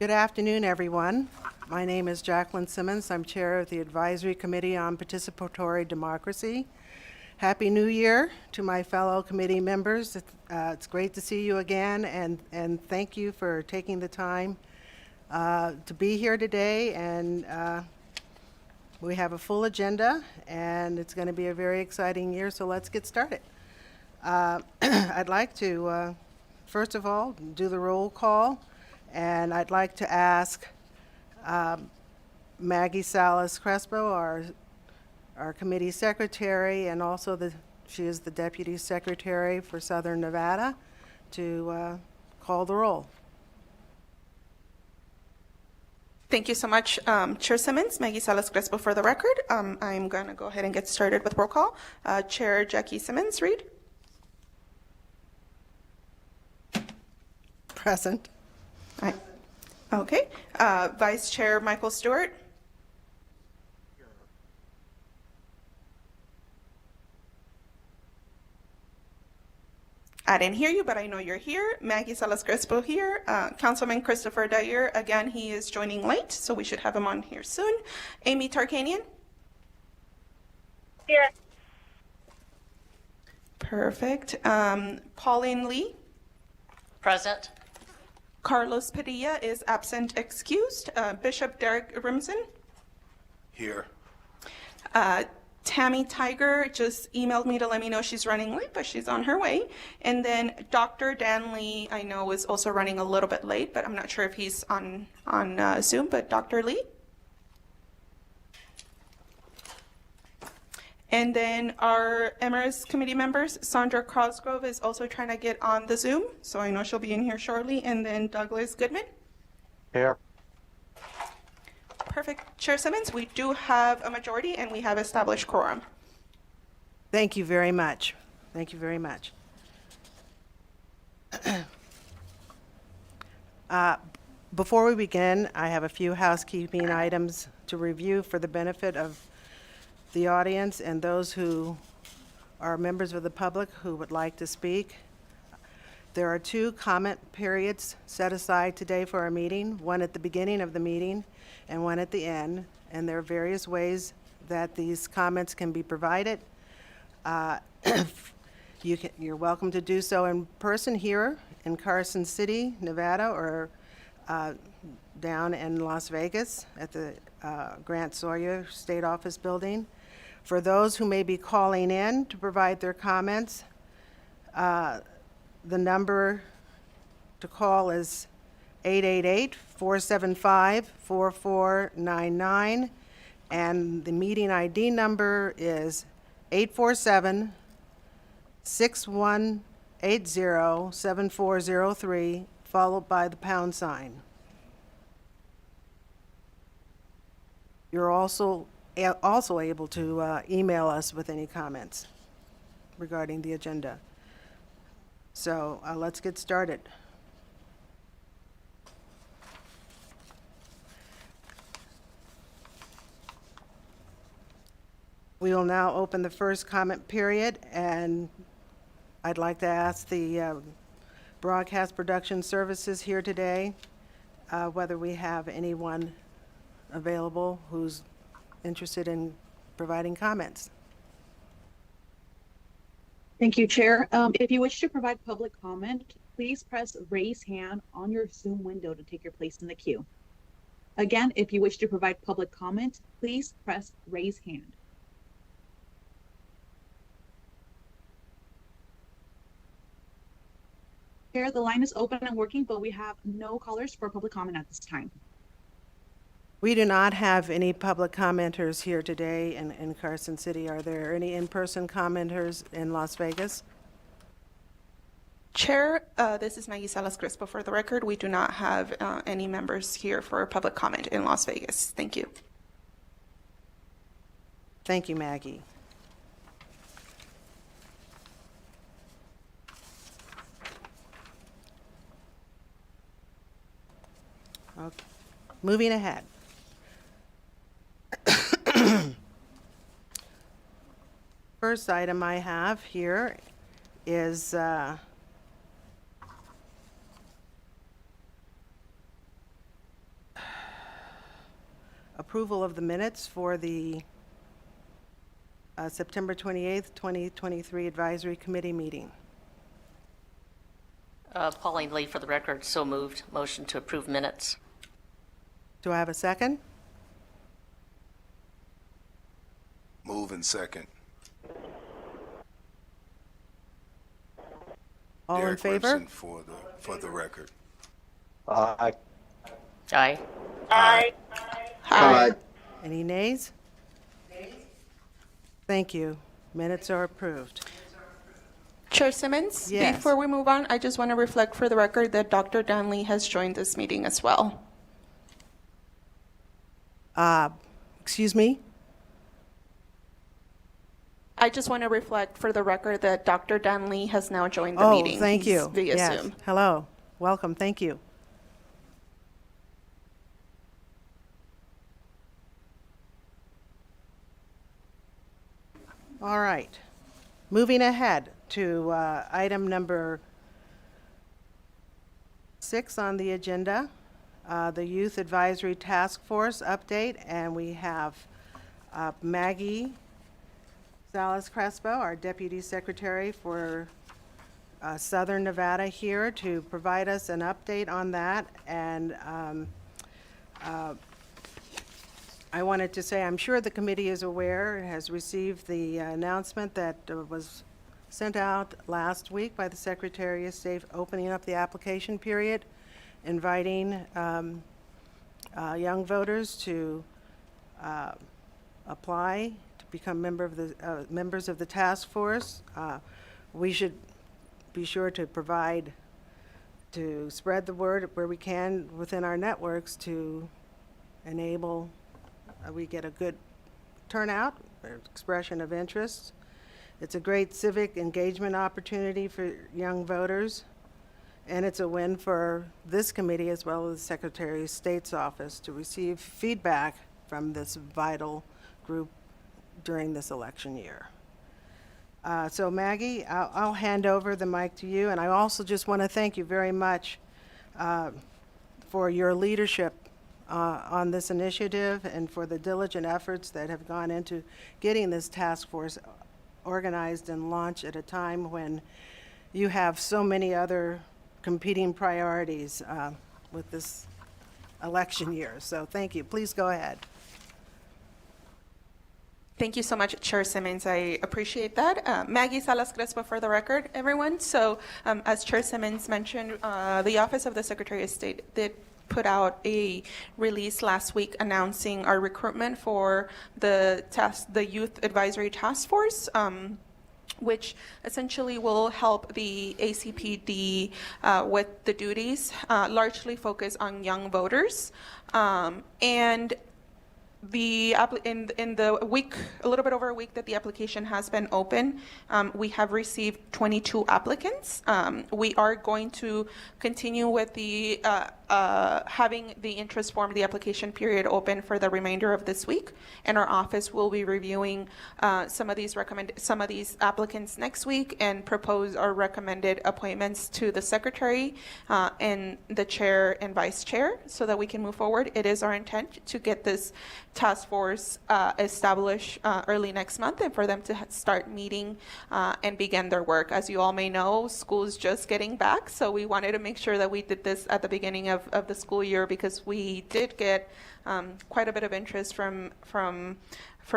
Good afternoon, everyone. My name is Jacqueline Simmons. I'm chair of the Advisory Committee on Participatory Democracy. Happy New Year to my fellow committee members. It's great to see you again, and thank you for taking the time to be here today. And we have a full agenda, and it's going to be a very exciting year, so let's get started. I'd like to, first of all, do the roll call. And I'd like to ask Maggie Salas Crespo, our committee secretary, and also she is the deputy secretary for Southern Nevada, to call the roll. Thank you so much, Chair Simmons. Maggie Salas Crespo for the record. I'm going to go ahead and get started with roll call. Chair Jackie Simmons, read. Present. Aye. Okay. Vice Chair Michael Stewart. I didn't hear you, but I know you're here. Maggie Salas Crespo here. Councilman Christopher Dyer, again, he is joining late, so we should have him on here soon. Amy Tarkanian. Here. Perfect. Pauline Lee. Present. Carlos Padilla is absent excused. Bishop Derek Rimson. Here. Tammy Tiger just emailed me to let me know she's running late, but she's on her way. And then Dr. Dan Lee, I know, is also running a little bit late, but I'm not sure if he's on Zoom, but Dr. Lee. And then our Emirates committee members, Sandra Cosgrove is also trying to get on the Zoom, so I know she'll be in here shortly. And then Douglas Goodman. Here. Perfect. Chair Simmons, we do have a majority and we have established quorum. Thank you very much. Thank you very much. Before we begin, I have a few housekeeping items to review for the benefit of the audience and those who are members of the public who would like to speak. There are 2 comment periods set aside today for our meeting, one at the beginning of the meeting and one at the end, and there are various ways that these comments can be provided. You're welcome to do so in person here in Carson City, Nevada, or down in Las Vegas at the Grant Sawyer State Office Building. For those who may be calling in to provide their comments, the number to call is 888-475-4499, and the meeting ID number is 847-6180-7403, followed by the pound sign. You're also able to email us with any comments regarding the agenda. So let's get started. We will now open the first comment period, and I'd like to ask the Broadcast Production Services here today whether we have anyone available who's interested in providing comments. Thank you, Chair. If you wish to provide public comment, please press raise hand on your Zoom window to take your place in the queue. Again, if you wish to provide public comment, please press raise hand. Chair, the line is open and working, but we have no callers for public comment at this time. We do not have any public commenters here today in Carson City. Are there any in-person commenters in Las Vegas? Chair, this is Maggie Salas Crespo for the record. We do not have any members here for public comment in Las Vegas. Thank you. Thank you, Maggie. Okay. Moving ahead. First item I have here is approval of the minutes for the September 28th, 2023 Advisory Committee meeting. Pauline Lee, for the record, so moved. Motion to approve minutes. Do I have a second? Move in second. All in Derek favor? Ripson for the record. Aye. Aye. Aye. Any nays? Thank you. Minutes are approved. Chair Simmons, Yes. before we move on, I just want to reflect for the record that Dr. Danley has joined this meeting as well. Excuse me? I just want to reflect for the record that Dr. Danley has now joined the meeting. Oh, thank He's you. via Yes. Zoom. Hello. Welcome. Thank you. All right. Moving ahead to item number 6 on the agenda, the Youth Advisory Task Force update, and we have Maggie Salas Crespo, our Deputy Secretary for Southern Nevada, here to provide us an update on that. And I wanted to say, I'm sure the committee is aware, and has received the announcement that was sent out last week by the Secretary of State opening up the application period, inviting young voters to apply to become members of the task force. We should be sure to spread the word where we can within our networks to enable we get a good turnout, or expression of interest. It's a great civic engagement opportunity for young voters, and it's a win for this committee as well as the Secretary of State's office to receive feedback from this vital group during this election year. So Maggie, I'll hand over the mic to you, and I also just want to thank you very much for your leadership on this initiative and for the diligent efforts that have gone into getting this task force organized and launched at a time when you have so many other competing priorities with this election year. So thank you. Please go ahead. Thank you so much, Chair Simmons. I appreciate that. Maggie Salas Crespo for the record, everyone. So as Chair Simmons mentioned, the Office of the Secretary of State did put out a release last week announcing our recruitment for the Youth Advisory Task Force, which essentially will help the ACPD with the duties, largely focus on young voters. And in the week, a little bit over a week that the application has been open, we have received 22 applicants. We are going to continue with the having the interest form, the application period open for the remainder of this week, and our office will be reviewing some of these applicants next week and propose our recommended appointments to the secretary and the chair and vice chair so that we can move forward. It is our intent to get this task force established early next month and for them to start meeting and begin their work. As you all may know, school's just getting back, so we wanted to make sure that we did this at the beginning of the school year because we did get quite a bit of interest from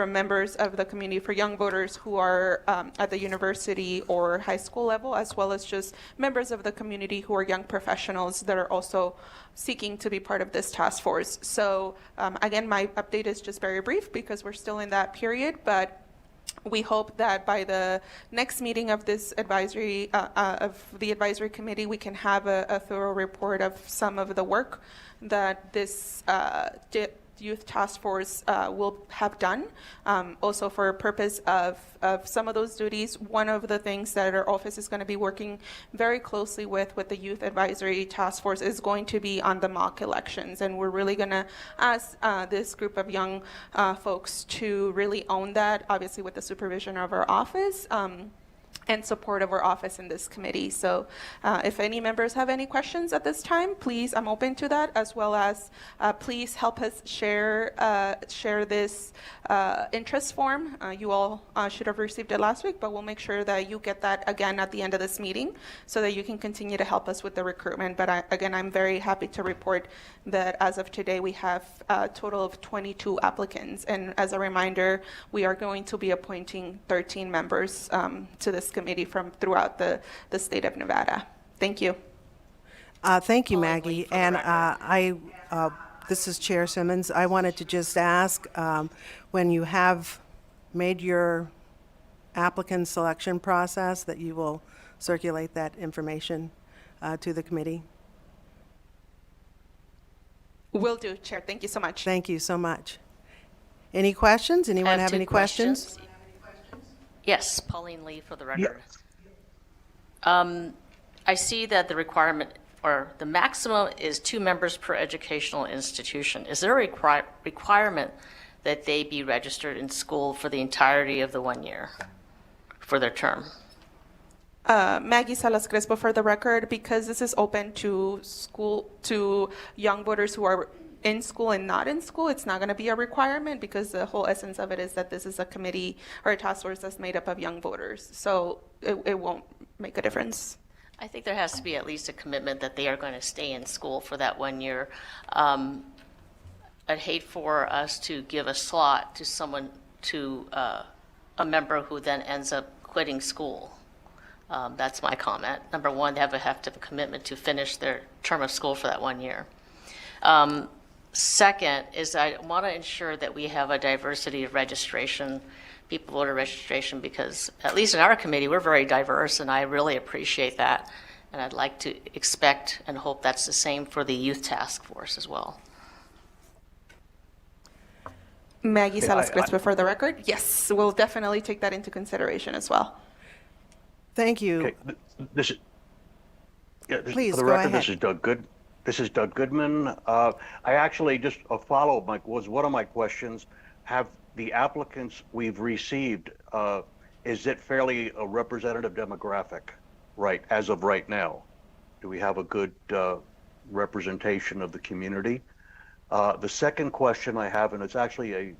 members of the community, for young voters who are at the university or high school level, as well as just members of the community who are young professionals that are also seeking to be part of this task force. So again, my update is just very brief because we're still in that period, but we hope that by the next meeting of this advisory, of the advisory committee, we can have a thorough report of some of the work that this Youth Task Force will have done. Also for a purpose of some of those duties, one of the things that our office is going to be working very closely with the Youth Advisory Task Force is going to be on the mock elections. And we're really going to ask this group of young folks to really own that, obviously with the supervision of our office. and support of our office in this committee. So if any members have any questions at this time, please, I'm open to that, as well as please help us share this interest form. You all should have received it last week, but we'll make sure that you get that again at the end of this meeting so that you can continue to help us with the recruitment. But again, I'm very happy to report that as of today, we have a total of 22 applicants. And as a reminder, we are going to be appointing 13 members to this committee from throughout the state of Nevada. Thank you. Thank you, Pauline Maggie. Lee for the And this is Chair Simmons. I wanted to just ask, when you have made your applicant selection process, that you will circulate that information to the committee. Will do, Chair. Thank you so much. Thank you so much. Any questions? Anyone have two any questions? Yes, Pauline Lee for the record. Yes. I see that the requirement, or the maximum is 2 members per educational institution. Is there a requirement that they be registered in school for the entirety of the 1 year for their term? Maggie Salas Crespo for the record, because this is open to young voters who are in school and not in school, it's not going to be a requirement, because the whole essence of it is that this is a committee or a task force that's made up of young voters. So it won't make a difference. I think there has to be at least a commitment that they are going to stay in school for that 1 year. I'd hate for us to give a slot to someone, to a member who then ends up quitting school. That's my comment. Number one, they have to have a commitment to finish their term of school for that 1 year. Second is I want to ensure that we have a diversity of registration, people voter registration, because at least in our committee, we're very diverse, and I really appreciate that. And I'd like to expect and hope that's the same for the youth task force as well. Maggie Yeah, Salas Crespo for the record. Yes, we'll definitely take that into consideration as well. Thank you. Okay, this is, Please, for the go record, ahead. this is Doug Good. This is Doug Goodman. I actually just was one of my questions. Have the applicants we've received, is it fairly a representative demographic, right, as of right now? Do we have a good representation of the community? The second question I have, and it's actually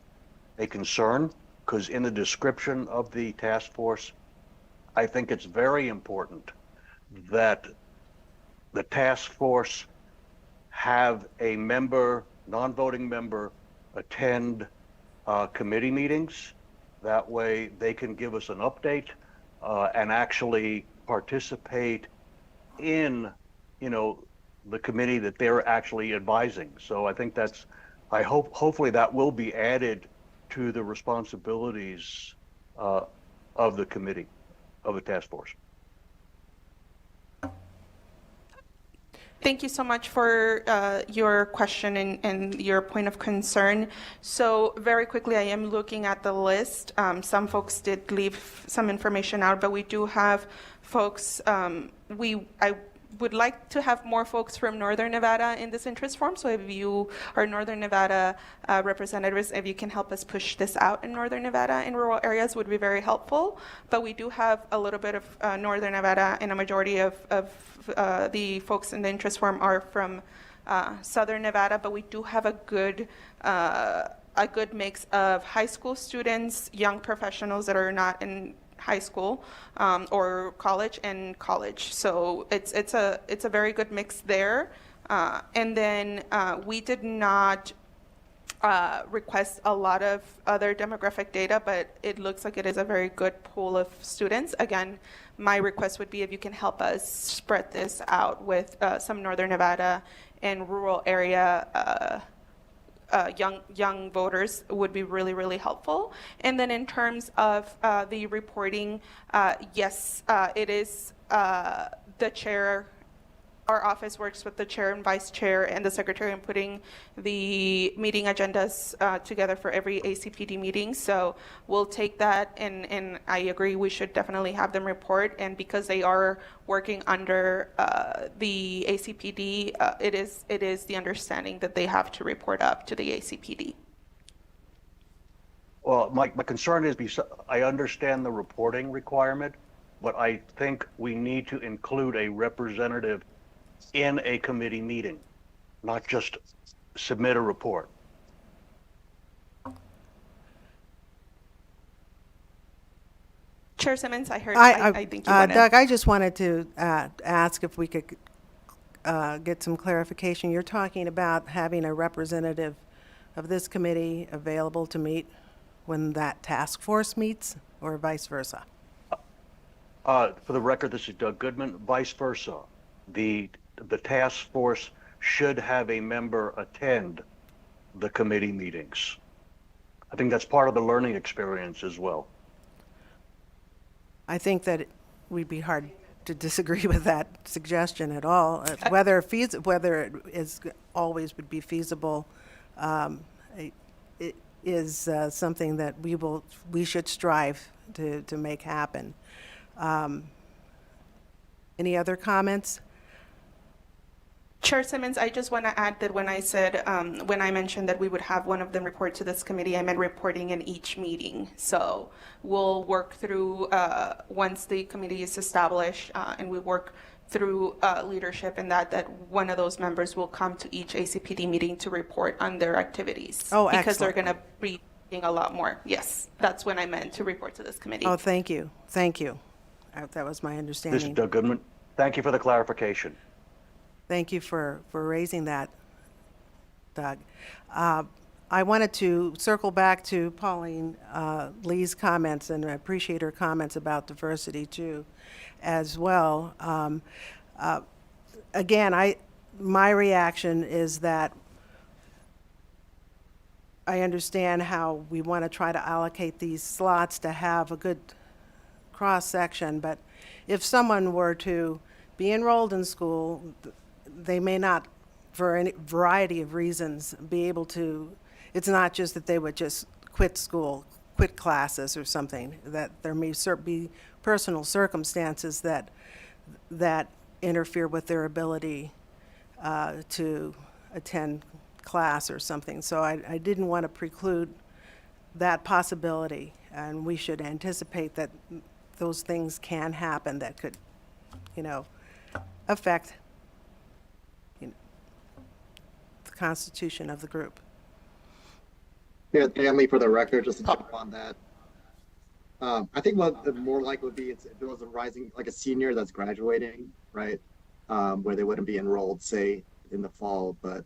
a concern, because in the description of the task force, I think it's very important that the task force have a member, non-voting member, attend committee meetings. That way they can give us an update and actually participate in, the committee that they're actually advising. So I think hopefully that will be added to the responsibilities of the committee, of the task force. Thank you so much for your question and your point of concern. So very quickly, I am looking at the list. Some folks did leave some information out, but we do have folks, I would like to have more folks from Northern Nevada in this interest form. So if you are Northern Nevada representatives, if you can help us push this out in Northern Nevada in rural areas, would be very helpful. But we do have a little bit of Northern Nevada, and a majority of the folks in the interest form are from Southern Nevada. But we do have a good mix of high school students, young professionals that are not in high school or college, and college. So it's a very good mix there. And then we did not request a lot of other demographic data, but it looks like it is a very good pool of students. Again, my request would be if you can help us spread this out with some Northern Nevada and rural area young voters would be really, really helpful. And then in terms of the reporting, yes, it is the chair. Our office works with the chair and vice chair and the secretary in putting the meeting agendas together for every ACPD meeting. So we'll take that, and I agree we should definitely have them report. And because they are working under the ACPD, it is the understanding that they have to report up to the ACPD. Well, my concern is, I understand the reporting requirement, but I think we need to include a representative in a committee meeting, not just submit a report. Chair Simmons, I heard, I think you want to. Doug, I just wanted to ask if we could get some clarification. You're talking about having a representative of this committee available to meet when that task force meets, or vice versa? For the record, this is Doug Goodman. Vice versa, the task force should have a member attend the committee meetings. I think that's part of the learning experience as well. I think that we'd be hard to disagree with that suggestion at all. Whether it is always would be feasible, it is something that we should strive to make happen. Any other comments? Chair Simmons, I just want to add that when I said, when I mentioned that we would have one of them report to this committee, I meant reporting in each meeting. So we'll work through, once the committee is established, and we work through leadership and that one of those members will come to each ACPD meeting to report on their activities. Oh, because they're excellent. going to be doing a lot more. Yes, that's when I meant to report to this committee. Oh, thank you. Thank you. That was my This is understanding. Doug Goodman. Thank you for the clarification. Thank you for raising that, Doug. I wanted to circle back to Pauline Lee's comments, and I appreciate her comments about diversity too, as well. Again, my reaction is that I understand how we want to try to allocate these slots to have a good cross-section, but if someone were to be enrolled in school, they may not, for any variety of reasons, be able to, it's not just that they would just quit school, quit classes or something, that there may be personal circumstances that interfere with their ability to attend class or something. So I didn't want to preclude that possibility, and we should anticipate that those things can happen that could, affect the constitution of the group. Yeah, Stanley, for the record, just to jump on that. I think what the more likely would be if it was a rising, like a senior that's graduating, right? Where they wouldn't be enrolled, say, in the fall, but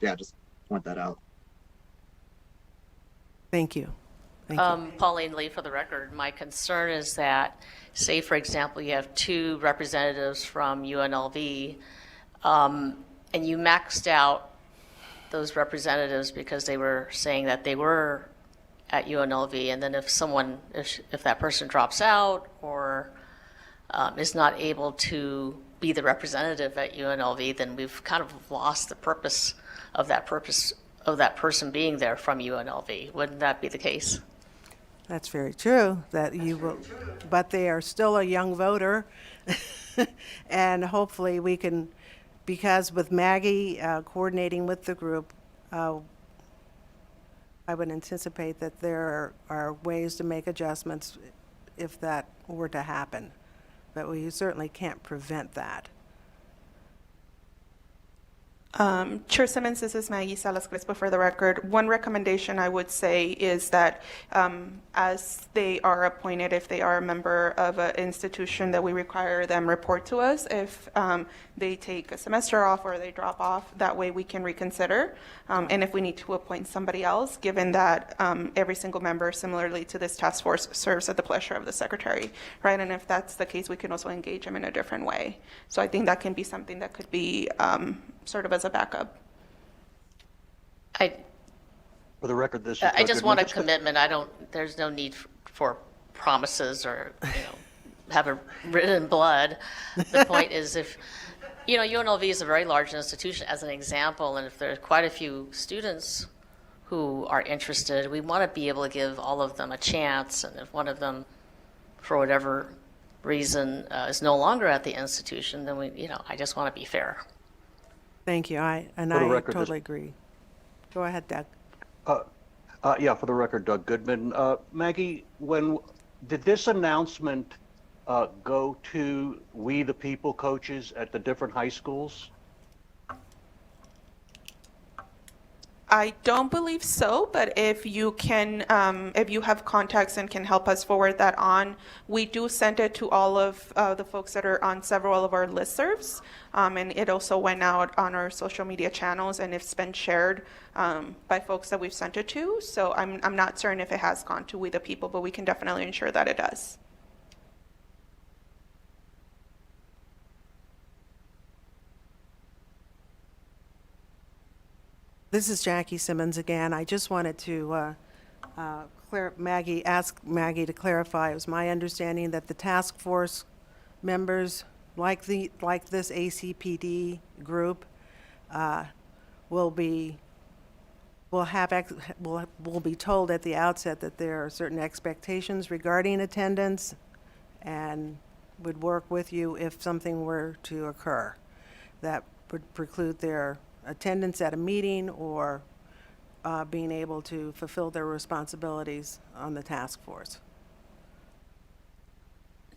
yeah, just point that out. Thank you. Thank you. Pauline Lee, for the record, my concern is that, say, for example, you have 2 representatives from UNLV, and you maxed out those representatives because they were saying that they were at UNLV, and then if that person drops out or is not able to be the representative at UNLV, then we've kind of lost the purpose of that person being there from UNLV. Wouldn't that be the case? That's very true, that you will, but they are still a young voter. And hopefully we can, because with Maggie coordinating with the group, I would anticipate that there are ways to make adjustments if that were to happen. But we certainly can't prevent that. Chair Simmons, this is Maggie Salas Crespo for the record. One recommendation I would say is that as they are appointed, if they are a member of an institution, that we require them report to us if they take a semester off or they drop off. That way we can reconsider. And if we need to appoint somebody else, given that every single member, similarly to this task force, serves at the pleasure of the secretary, right? And if that's the case, we can also engage them in a different way. So I think that can be something that could be sort of as a backup. For the record, this is I Doug just Goodman. want a commitment. There's no need for promises or, have it written in blood. The point is if, UNLV is a very large institution as an example, and if there's quite a few students who are interested, we want to be able to give all of them a chance. And if one of them, for whatever reason, is no longer at the institution, then I just want to be fair. Thank you, I For the record, totally agree. Go ahead, Doug. Yeah, for the record, Doug Goodman. Maggie, when did this announcement go to We the People coaches at the different high schools? I don't believe so, but if you can, if you have contacts and can help us forward that on, we do send it to all of the folks that are on several of our listservs. And it also went out on our social media channels, and it's been shared by folks that we've sent it to. So I'm not certain if it has gone to We the People, but we can definitely ensure that it does. This is Jackie Simmons again. I just wanted to ask Maggie to clarify. It was my understanding that the task force members, like this ACPD group, will be told at the outset that there are certain expectations regarding attendance, and would work with you if something were to occur that would preclude their attendance at a meeting or being able to fulfill their responsibilities on the task force.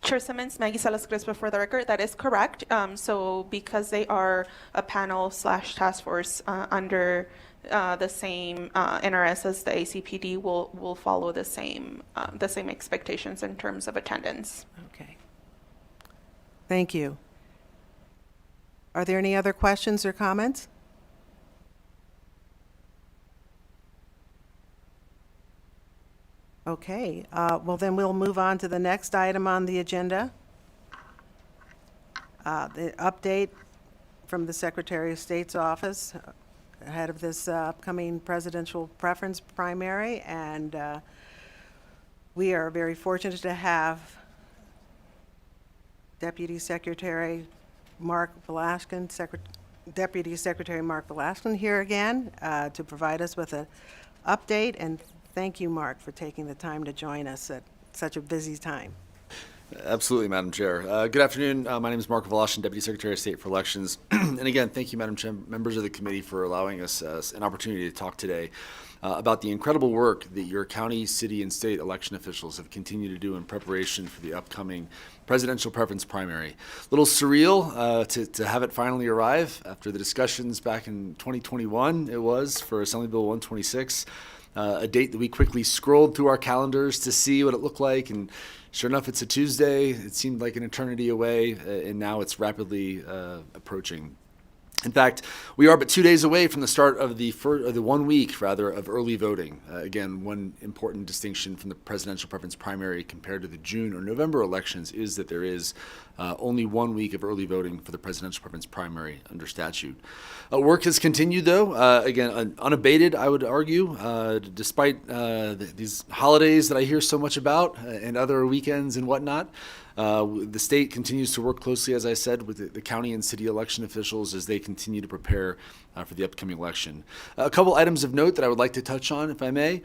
Chair Simmons, Maggie Salas Crespo for the record, that is correct. So because they are a panel / task force under the same NRS as the ACPD, will follow the same expectations in terms of attendance. Okay. Thank you. Are there any other questions or comments? Okay, well then we'll move on to the next item on the agenda. The update from the Secretary of State's office ahead of this upcoming presidential preference primary, and we are very fortunate to have Deputy Secretary Mark Velasquez, Deputy Secretary Mark Velasquez here again to provide us with an update, and thank you, Mark, for taking the time to join us at such a busy time. Absolutely, Madam Chair. Good afternoon. My name is Mark Velasquez, Deputy Secretary of State for Elections. And again, thank you, Madam Chair, members of the committee, for allowing us an opportunity to talk today about the incredible work that your county, city, and state election officials have continued to do in preparation for the upcoming presidential preference primary. A little surreal to have it finally arrive after the discussions back in 2021, it was, for Assembly Bill 126. A date that we quickly scrolled through our calendars to see what it looked like, and sure enough, it's a Tuesday. It seemed like an eternity away, and now it's rapidly approaching. In fact, we are but 2 days away from the start of the 1 week, rather, of early voting. Again, one important distinction from the presidential preference primary compared to the June or November elections is that there is only 1 week of early voting for the presidential preference primary under statute. Work has continued, though, again, unabated, I would argue, despite these holidays that I hear so much about and other weekends and whatnot. The state continues to work closely, as I said, with the county and city election officials as they continue to prepare for the upcoming election. A couple items of note that I would like to touch on, if I may.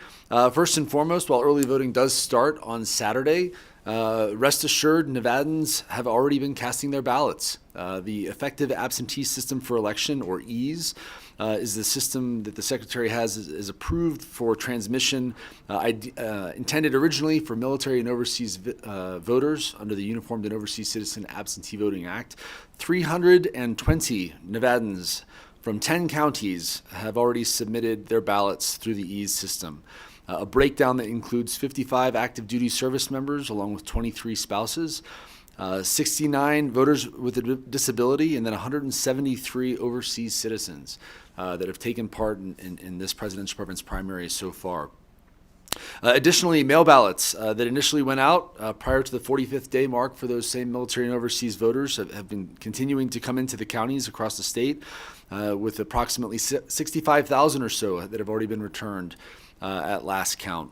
First and foremost, while early voting does start on Saturday, rest assured, Nevadans have already been casting their ballots. The Effective Absentee System for Election, or EASE, is the system that the Secretary is approved for transmission, intended originally for military and overseas voters under the Uniformed and Overseas Citizen Absentee Voting Act. 320 Nevadans from 10 counties have already submitted their ballots through the EASE system. A breakdown that includes 55 active duty service members along with 23 spouses, 69 voters with a disability, and then 173 overseas citizens that have taken part in this presidential preference primary so far. Additionally, mail ballots that initially went out prior to the 45th day mark for those same military and overseas voters have been continuing to come into the counties across the state, with approximately 65,000 or so that have already been returned at last count.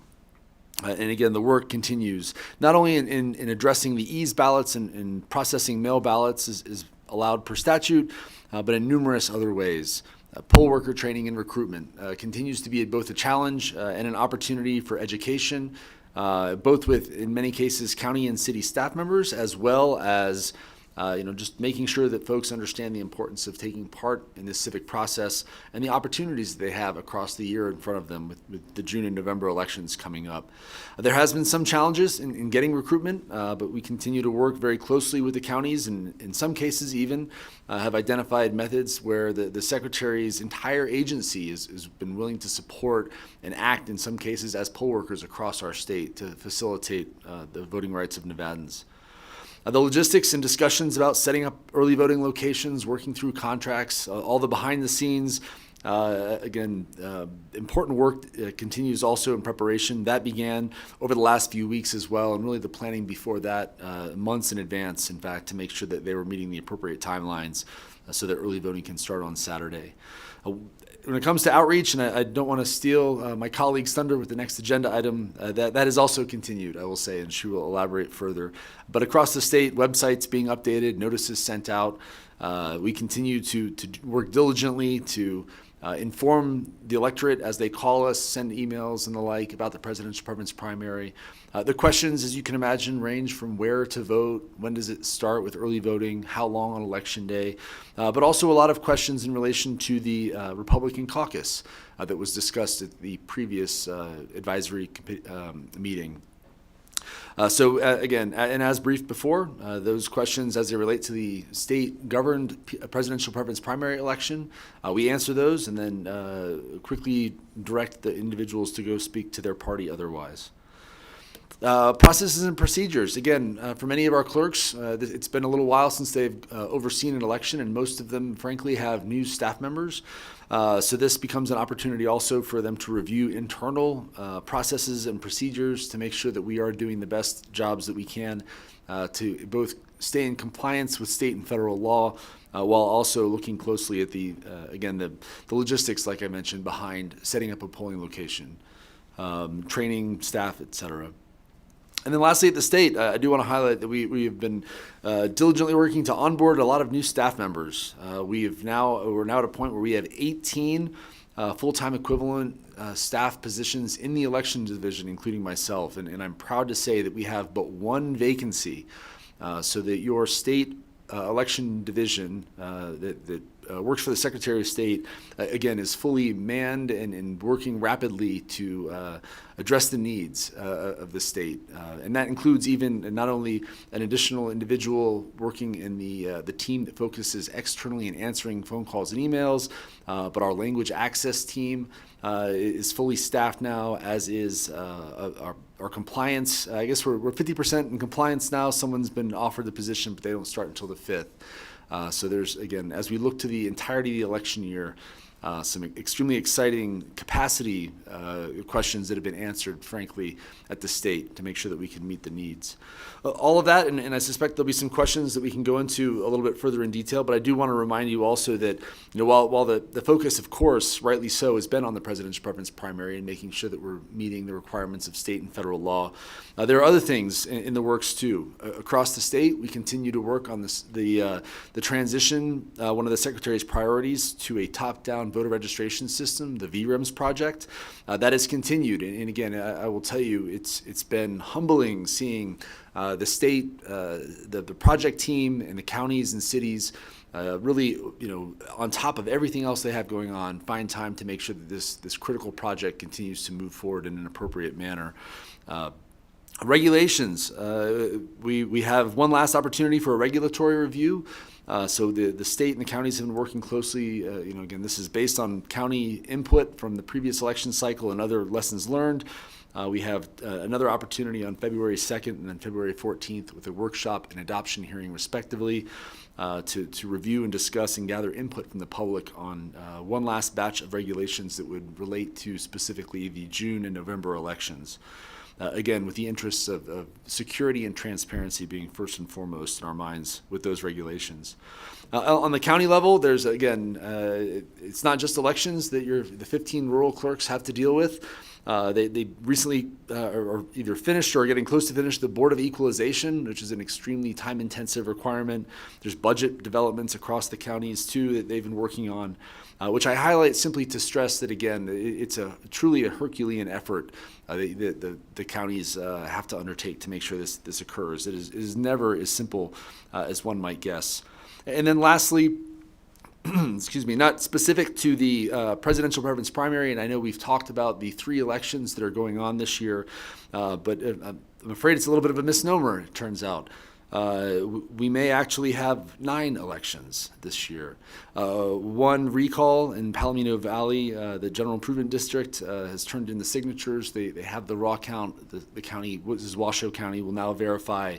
And again, the work continues, not only in addressing the EASE ballots and processing mail ballots is allowed per statute, but in numerous other ways. Poll worker training and recruitment continues to be both a challenge and an opportunity for education, both with, in many cases, county and city staff members, as well as Just making sure that folks understand the importance of taking part in this civic process and the opportunities that they have across the year in front of them with the June and November elections coming up. There has been some challenges in getting recruitment, but we continue to work very closely with the counties, and in some cases even have identified methods where the Secretary's entire agency has been willing to support and act in some cases as poll workers across our state to facilitate the voting rights of Nevadans. The logistics and discussions about setting up early voting locations, working through contracts, all the behind the scenes, important work continues also in preparation. That began over the last few weeks as well, and really the planning before that, months in advance, in fact, to make sure that they were meeting the appropriate timelines so that early voting can start on Saturday. When it comes to outreach, and I don't want to steal my colleague's thunder with the next agenda item, that is also continued, I will say, and she will elaborate further. But across the state, websites being updated, notices sent out. We continue to work diligently to inform the electorate as they call us, send emails and the like about the presidential preference primary. The questions, as you can imagine, range from where to vote, when does it start with early voting, how long on election day, but also a lot of questions in relation to the Republican caucus that was discussed at the previous advisory meeting. Again, and as briefed before, those questions as they relate to the state-governed presidential preference primary election, we answer those and then quickly direct the individuals to go speak to their party otherwise. Processes and procedures. Again, for many of our clerks, it's been a little while since they've overseen an election, and most of them, frankly, have new staff members. So this becomes an opportunity also for them to review internal processes and procedures to make sure that we are doing the best jobs that we can to both stay in compliance with state and federal law while also looking closely at the logistics, like I mentioned, behind setting up a polling location, training staff, et cetera. And then lastly, at the state, I do want to highlight that we have been diligently working to onboard a lot of new staff members. We're now at a point where we have 18 full-time equivalent staff positions in the elections division, including myself. And I'm proud to say that we have but one vacancy, so that your state election division that works for the Secretary of State, again, is fully manned and working rapidly to address the needs of the state. And that includes even not only an additional individual working in the team that focuses externally in answering phone calls and emails, but our language access team is fully staffed now, as is our compliance. I guess we're 50% in compliance now. Someone's been offered the position, but they don't start until the 5th. So there's, again, as we look to the entirety of the election year, some extremely exciting capacity questions that have been answered, frankly, at the state to make sure that we can meet the needs. All of that, and I suspect there'll be some questions that we can go into a little bit further in detail, but I do want to remind you also that, while the focus, of course, rightly so, has been on the presidential preference primary and making sure that we're meeting the requirements of state and federal law, there are other things in the works too. Across the state, we continue to work on the transition, one of the Secretary's priorities, to a top-down voter registration system, the VREMS project. That has continued, and again, I will tell you, it's been humbling seeing the state, the project team, and the counties and cities really, on top of everything else they have going on, find time to make sure that this critical project continues to move forward in an appropriate manner. Regulations. We have one last opportunity for a regulatory review. So the state and the counties have been working closely. Again, this is based on county input from the previous election cycle and other lessons learned. We have another opportunity on February 2nd and then February 14th with a workshop and adoption hearing, respectively, to review and discuss and gather input from the public on one last batch of regulations that would relate to specifically the June and November elections. Again, with the interests of security and transparency being first and foremost in our minds with those regulations. On the county level, there's, again, it's not just elections that the 15 rural clerks have to deal with. They recently are either finished or getting close to finish the Board of Equalization, which is an extremely time-intensive requirement. There's budget developments across the counties, too, that they've been working on, which I highlight simply to stress that, again, it's truly a Herculean effort the counties have to undertake to make sure this occurs. It is never as simple as one might guess. And then lastly, excuse me, not specific to the presidential preference primary, and I know we've talked about the 3 elections that are going on this year, but I'm afraid it's a little bit of a misnomer, it turns out. We may actually have 9 elections this year. 1 recall in Palomino Valley, the General Improvement District, has turned in the signatures. They have the raw count. The county, which is Washoe County, will now verify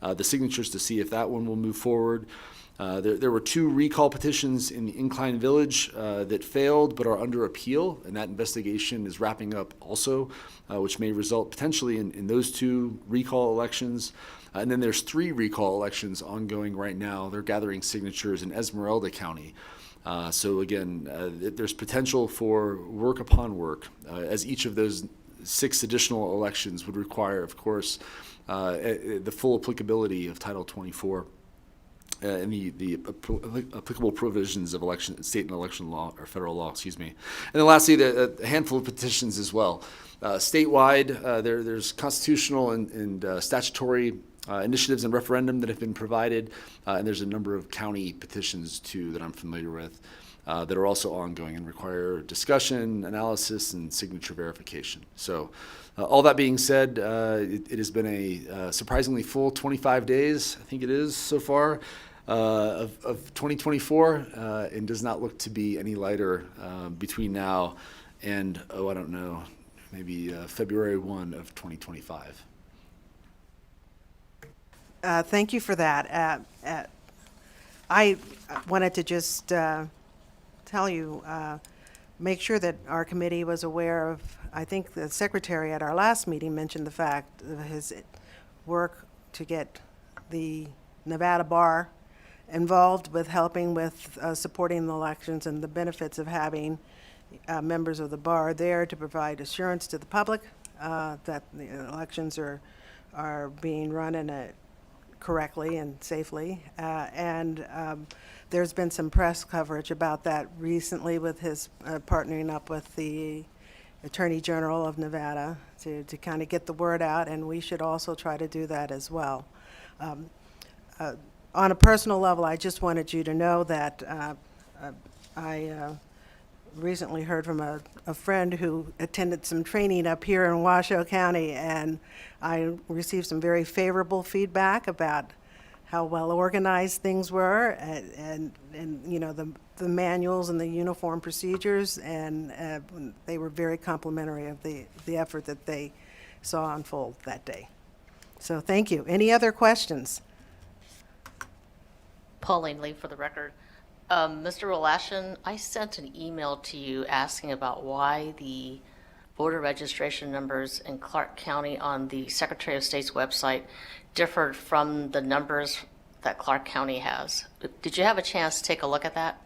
the signatures to see if that one will move forward. There were 2 recall petitions in the Incline Village that failed but are under appeal, and that investigation is wrapping up also, which may result potentially in those 2 recall elections. And then there's 3 recall elections ongoing right now. They're gathering signatures in Esmeralda County. So again, there's potential for work upon work, as each of those 6 additional elections would require, of course, the full applicability of Title 24. And the applicable provisions of state and election law, or federal law, excuse me. And then lastly, a handful of petitions as well. Statewide, there's constitutional and statutory initiatives and referendum that have been provided, and there's a number of county petitions too that I'm familiar with that are also ongoing and require discussion, analysis, and signature verification. So all that being said, it has been a surprisingly full 25 days, I think it is so far, of 2024, and does not look to be any lighter between now and, I don't know, maybe February 1 of 2025. Thank you for that. I wanted to just tell you, make sure that our committee was aware of, I think the secretary at our last meeting mentioned the fact of his work to get the Nevada Bar involved with helping with supporting the elections and the benefits of having members of the bar there to provide assurance to the public that the elections are being run in a correctly and safely. There's been some press coverage about that recently with his partnering up with the Attorney General of Nevada to kind of get the word out, and we should also try to do that as well. On a personal level, I just wanted you to know that I recently heard from a friend who attended some training up here in Washoe County, and I received some very favorable feedback about how well organized things were, and you know, the manuals and the uniform procedures, and they were very complimentary of the effort that they saw unfold that day. So thank you. Any other questions? Pauline Lee for the record. Mr. Relashin, I sent an email to you asking about why the voter registration numbers in Clark County on the Secretary of State's website differed from the numbers that Clark County has. Did you have a chance to take a look at that?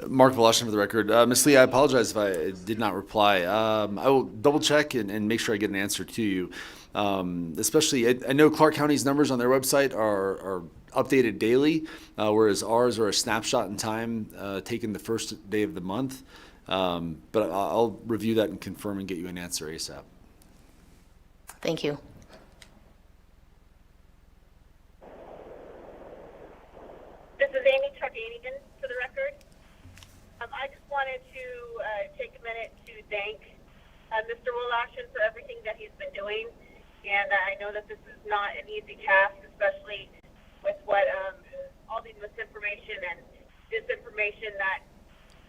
Mark Voloshin for the record. Ms. Lee, I apologize if I did not reply. I will double check and make sure I get an answer to you. Especially, I know Clark County's numbers on their website are updated daily, whereas ours are a snapshot in time taken the first day of the month. But I'll review that and confirm and get you an answer ASAP. Thank you. This is Amy Targanian for the record. I just wanted to take a minute to thank Mr. Wolashin for everything that he's been doing. And I know that this is not an easy task, especially with what all the misinformation and disinformation that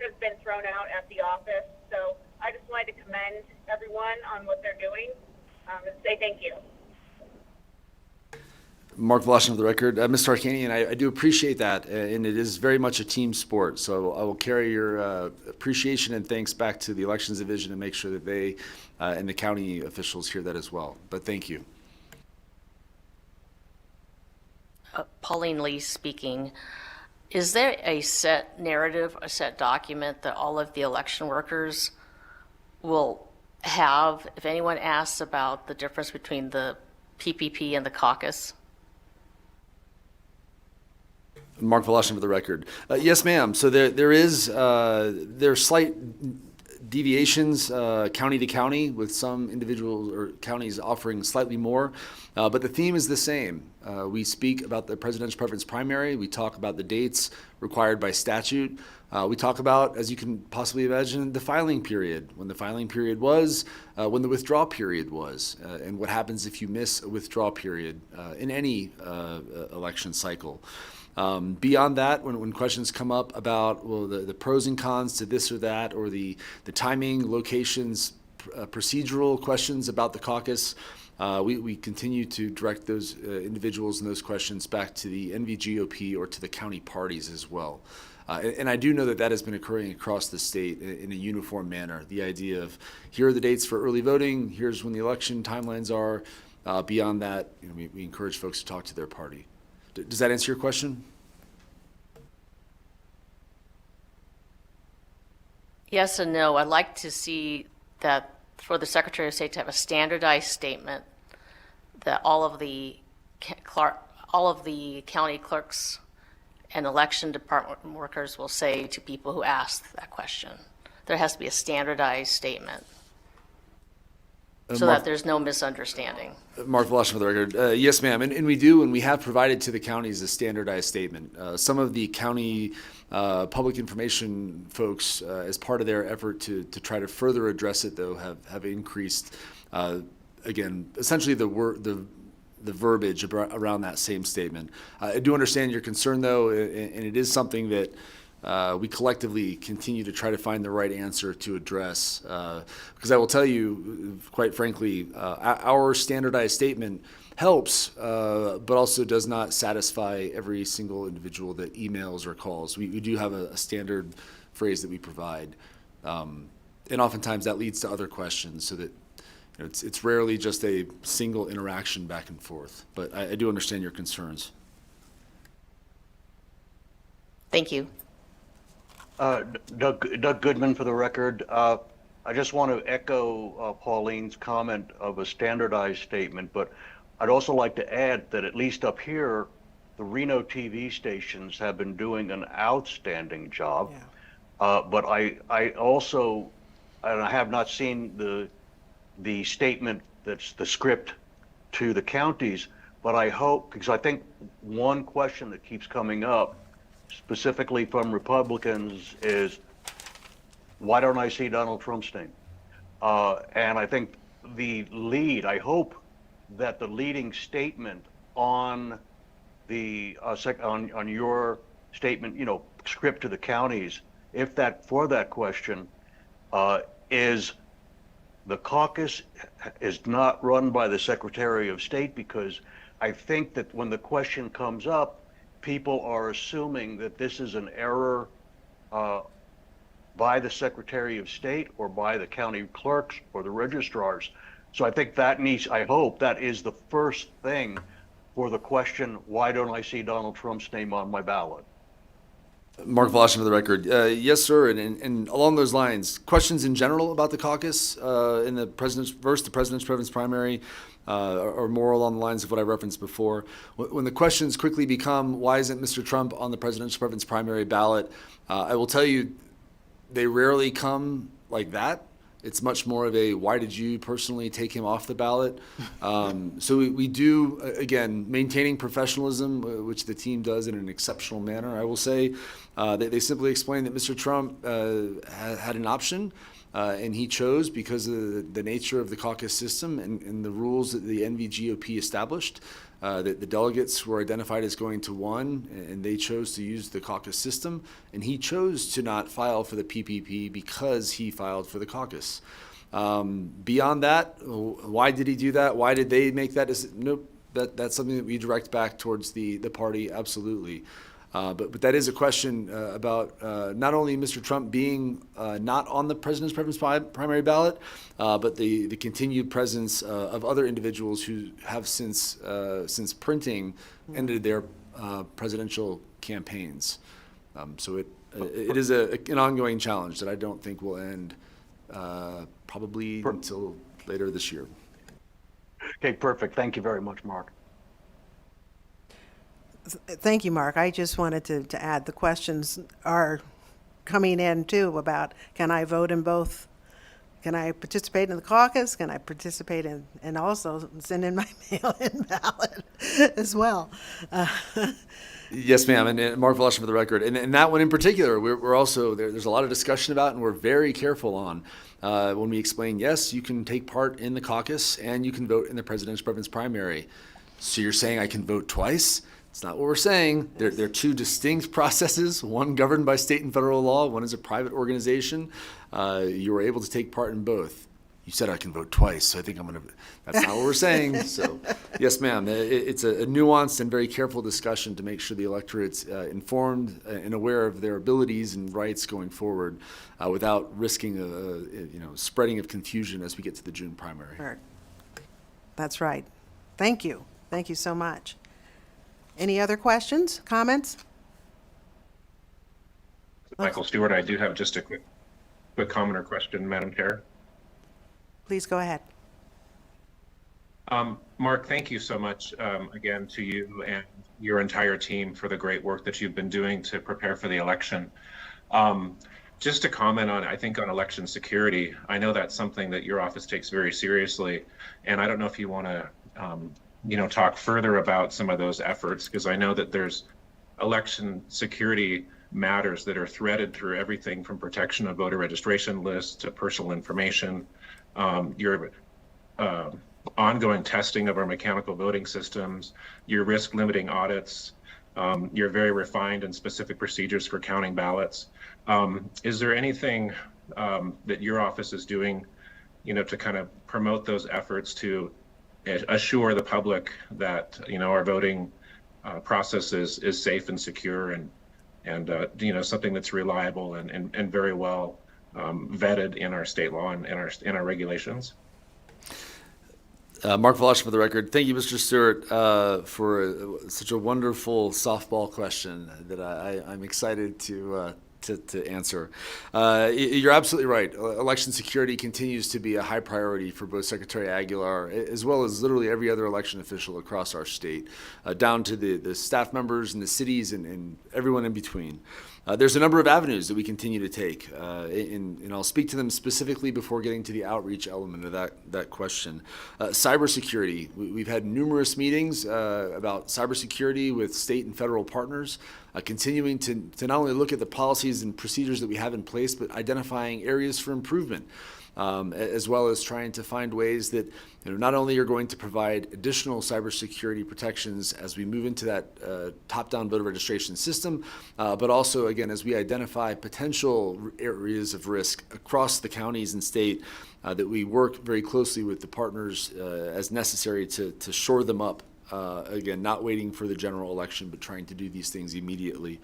has been thrown out at the office. So I just wanted to commend everyone on what they're doing and say thank you. Mark Voloshin for the record. Ms. Tarkanian, I do appreciate that, and it is very much a team sport. So I will carry your appreciation and thanks back to the Elections Division and make sure that they and the county officials hear that as well. But thank you. Pauline Lee speaking. Is there a set narrative, a set document that all of the election workers will if anyone asks about the difference between the PPP and the caucus? Mark Voloshin for the record. Yes, ma'am. So there are slight deviations county to county, with some individuals or counties offering slightly more, but the theme is the same. We speak about the presidential preference primary. We talk about the dates required by statute. We talk about, as you can possibly imagine, the filing period, when the filing period was, when the withdrawal period was, and what happens if you miss a withdrawal period in any election cycle. Beyond that, when questions come up about, well, the pros and cons to this or that, or the timing, locations, procedural questions about the caucus, we continue to direct those individuals and those questions back to the NVGOP or to the county parties as well. And I do know that has been occurring across the state in a uniform manner. The idea of, here are the dates for early voting, here's when the election timelines are. Beyond that, we encourage folks to talk to their party. Does that answer your question? Yes and no. I'd like to see that for the Secretary of State to have a standardized statement that all of the county clerks and election department workers will say to people who ask that question. There has to be a standardized statement so that there's no misunderstanding. Mark Voloshin for the record. Yes, ma'am. And we do, and we have provided to the counties a standardized statement. Some of the county public information folks, as part of their effort to try to further address it, though, have increased, again, essentially the verbiage around that same statement. I do understand your concern, though, and it is something that we collectively continue to try to find the right answer to address. Because I will tell you, quite frankly, our standardized statement helps, but also does not satisfy every single individual that emails or calls. We do have a standard phrase that we provide. And oftentimes that leads to other questions, so that it's rarely just a single interaction back and forth. But I do understand your concerns. Thank you. Doug Goodman for the record. I just want to echo Pauline's comment of a standardized statement, but I'd also like to add that at least up here, the Reno TV stations have been doing an outstanding job. Yeah. But I also, and I have not seen the statement that's the script to the counties, but I hope, because I think one question that keeps coming up, specifically from Republicans, is, why don't I see Donald Trump's name? And I think I hope that the leading statement on the on your statement, script to the counties, for that question, is the caucus is not run by the Secretary of State, because I think that when the question comes up, people are assuming that this is an error by the Secretary of State or by the county clerks or the registrars. So I think I hope that is the first thing for the question, why don't I see Donald Trump's name on my ballot? Mark Voloshin for the record. Yes, sir. And along those lines, questions in general about the caucus in the president's preference primary, or more along the lines of what I referenced before. When the questions quickly become, why isn't Mr. Trump on the presidential preference primary ballot? I will tell you, they rarely come like that. It's much more of a, why did you personally take him off the ballot? So we do, again, maintaining professionalism, which the team does in an exceptional manner, I will say. They simply explain that Mr. Trump had an option, and he chose because of the nature of the caucus system and the rules that the NVGOP established. That the delegates were identified as going to one, and they chose to use the caucus system, and he chose to not file for the PPP because he filed for the caucus. Beyond that, why did he do that? Why did they make that decision? Nope, that's something that we direct back towards the party, absolutely. But that is a question about not only Mr. Trump being not on the president's preference primary ballot, but the continued presence of other individuals who have since printing ended their presidential campaigns. So it is an ongoing challenge that I don't think will end probably until later this year. Okay, perfect. Thank you very much, Mark. Thank you, Mark. I just wanted to add, the questions are coming in too about, can I vote in both? Can I participate in the caucus? Can I participate in, and also send in my mail-in ballot as well? Yes, ma'am. And Mark Voloshin for the record. And that one in particular, we're also, there's a lot of discussion about, and we're very careful on when we explain, yes, you can take part in the caucus and you can vote in the presidential preference primary. So you're saying I can vote twice? It's not what we're saying. They're two distinct processes, one governed by state and federal law, one is a private organization. You were able to take part in both. You said I can vote twice, so I think I'm going to, that's not what we're saying. So, yes, ma'am, it's a nuanced and very careful discussion to make sure the electorate's informed and aware of their abilities and rights going forward without risking spreading of confusion as we get to the June primary. Sure. That's right. Thank you. Thank you so much. Any other questions, comments? Michael Stewart, I do have just a quick comment or question, Madam Chair. Please go ahead. Mark, thank you so much again to you and your entire team for the great work that you've been doing to prepare for the election. Just to comment on, I think on election security, I know that's something that your office takes very seriously, and I don't know if you want to talk further about some of those efforts, because I know that there's election security matters that are threaded through everything from protection of voter registration lists to personal information, your ongoing testing of our mechanical voting systems, your risk limiting audits, your very refined and specific procedures for counting ballots. Is there anything that your office is doing, to kind of promote those efforts to assure the public that our voting process is safe and secure and something that's reliable and very well vetted in our state law and in our regulations? Mark Voloshin for the record. Thank you, Mr. Stewart, for such a wonderful softball question that I'm excited to answer. You're absolutely right. Election security continues to be a high priority for both Secretary Aguilar as well as literally every other election official across our state, down to the staff members in the cities and everyone in between. There's a number of avenues that we continue to take, and I'll speak to them specifically before getting to the outreach element of that question. Cybersecurity. We've had numerous meetings about cybersecurity with state and federal partners, continuing to not only look at the policies and procedures that we have in place, but identifying areas for improvement. As well as trying to find ways that not only are going to provide additional cybersecurity protections as we move into that top-down voter registration system, but also, again, as we identify potential areas of risk across the counties and state, that we work very closely with the partners as necessary to shore them up. Again, not waiting for the general election, but trying to do these things immediately.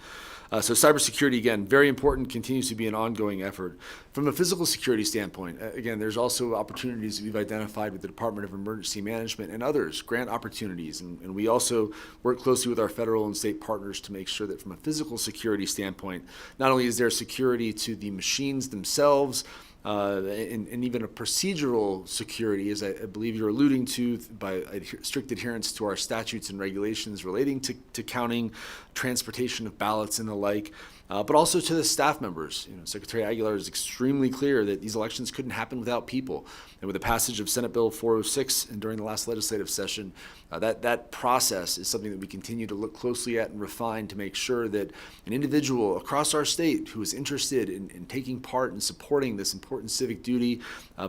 So cybersecurity, again, very important, continues to be an ongoing effort. From a physical security standpoint, again, there's also opportunities that we've identified with the Department of Emergency Management and others, grant opportunities. And we also work closely with our federal and state partners to make sure that from a physical security standpoint, not only is there security to the machines themselves, and even a procedural security, as I believe you're alluding to, by strict adherence to our statutes and regulations relating to counting, transportation of ballots and the like, but also to the staff members. Secretary Aguilar is extremely clear that these elections couldn't happen without people. And with the passage of Senate Bill 406 and during the last legislative session, that process is something that we continue to look closely at and refine to make sure that an individual across our state who is interested in taking part in supporting this important civic duty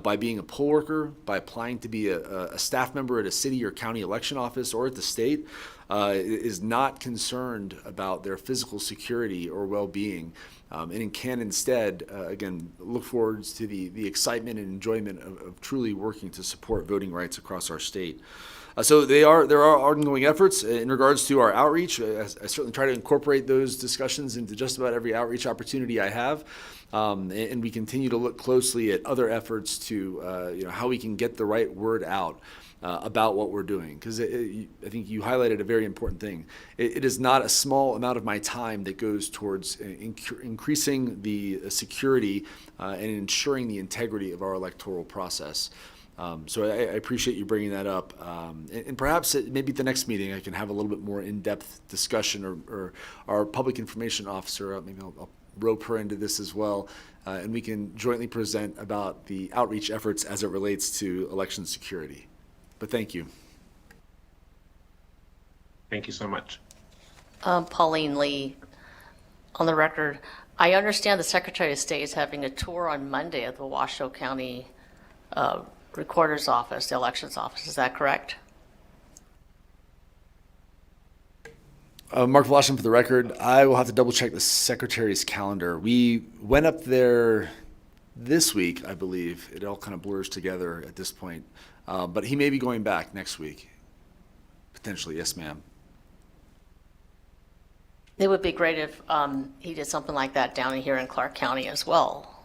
by being a poll worker, by applying to be a staff member at a city or county election office or at the state, is not concerned about their physical security or well-being, and can instead, again, look forward to the excitement and enjoyment of truly working to support voting rights across our state. So there are ongoing efforts in regards to our outreach. I certainly try to incorporate those discussions into just about every outreach opportunity I have. And we continue to look closely at other efforts to, how we can get the right word out about what we're doing. Because I think you highlighted a very important thing. It is not a small amount of my time that goes towards increasing the security and ensuring the integrity of our electoral process. So I appreciate you bringing that up. And perhaps maybe at the next meeting I can have a little bit more in-depth discussion, or our public information officer, maybe I'll rope her into this as well, and we can jointly present about the outreach efforts as it relates to election security. But thank you. Thank you so much. Pauline Lee, on the record, I understand the Secretary of State is having a tour on Monday at the Washoe County Recorder's Office, the Elections Office. Is that correct? Mark Voloshin for the record. I will have to double check the Secretary's calendar. We went up there this week, I believe. It all kind of blurs together at this point. But he may be going back next week. Potentially, yes, ma'am. It would be great if he did something like that down here in Clark County as well.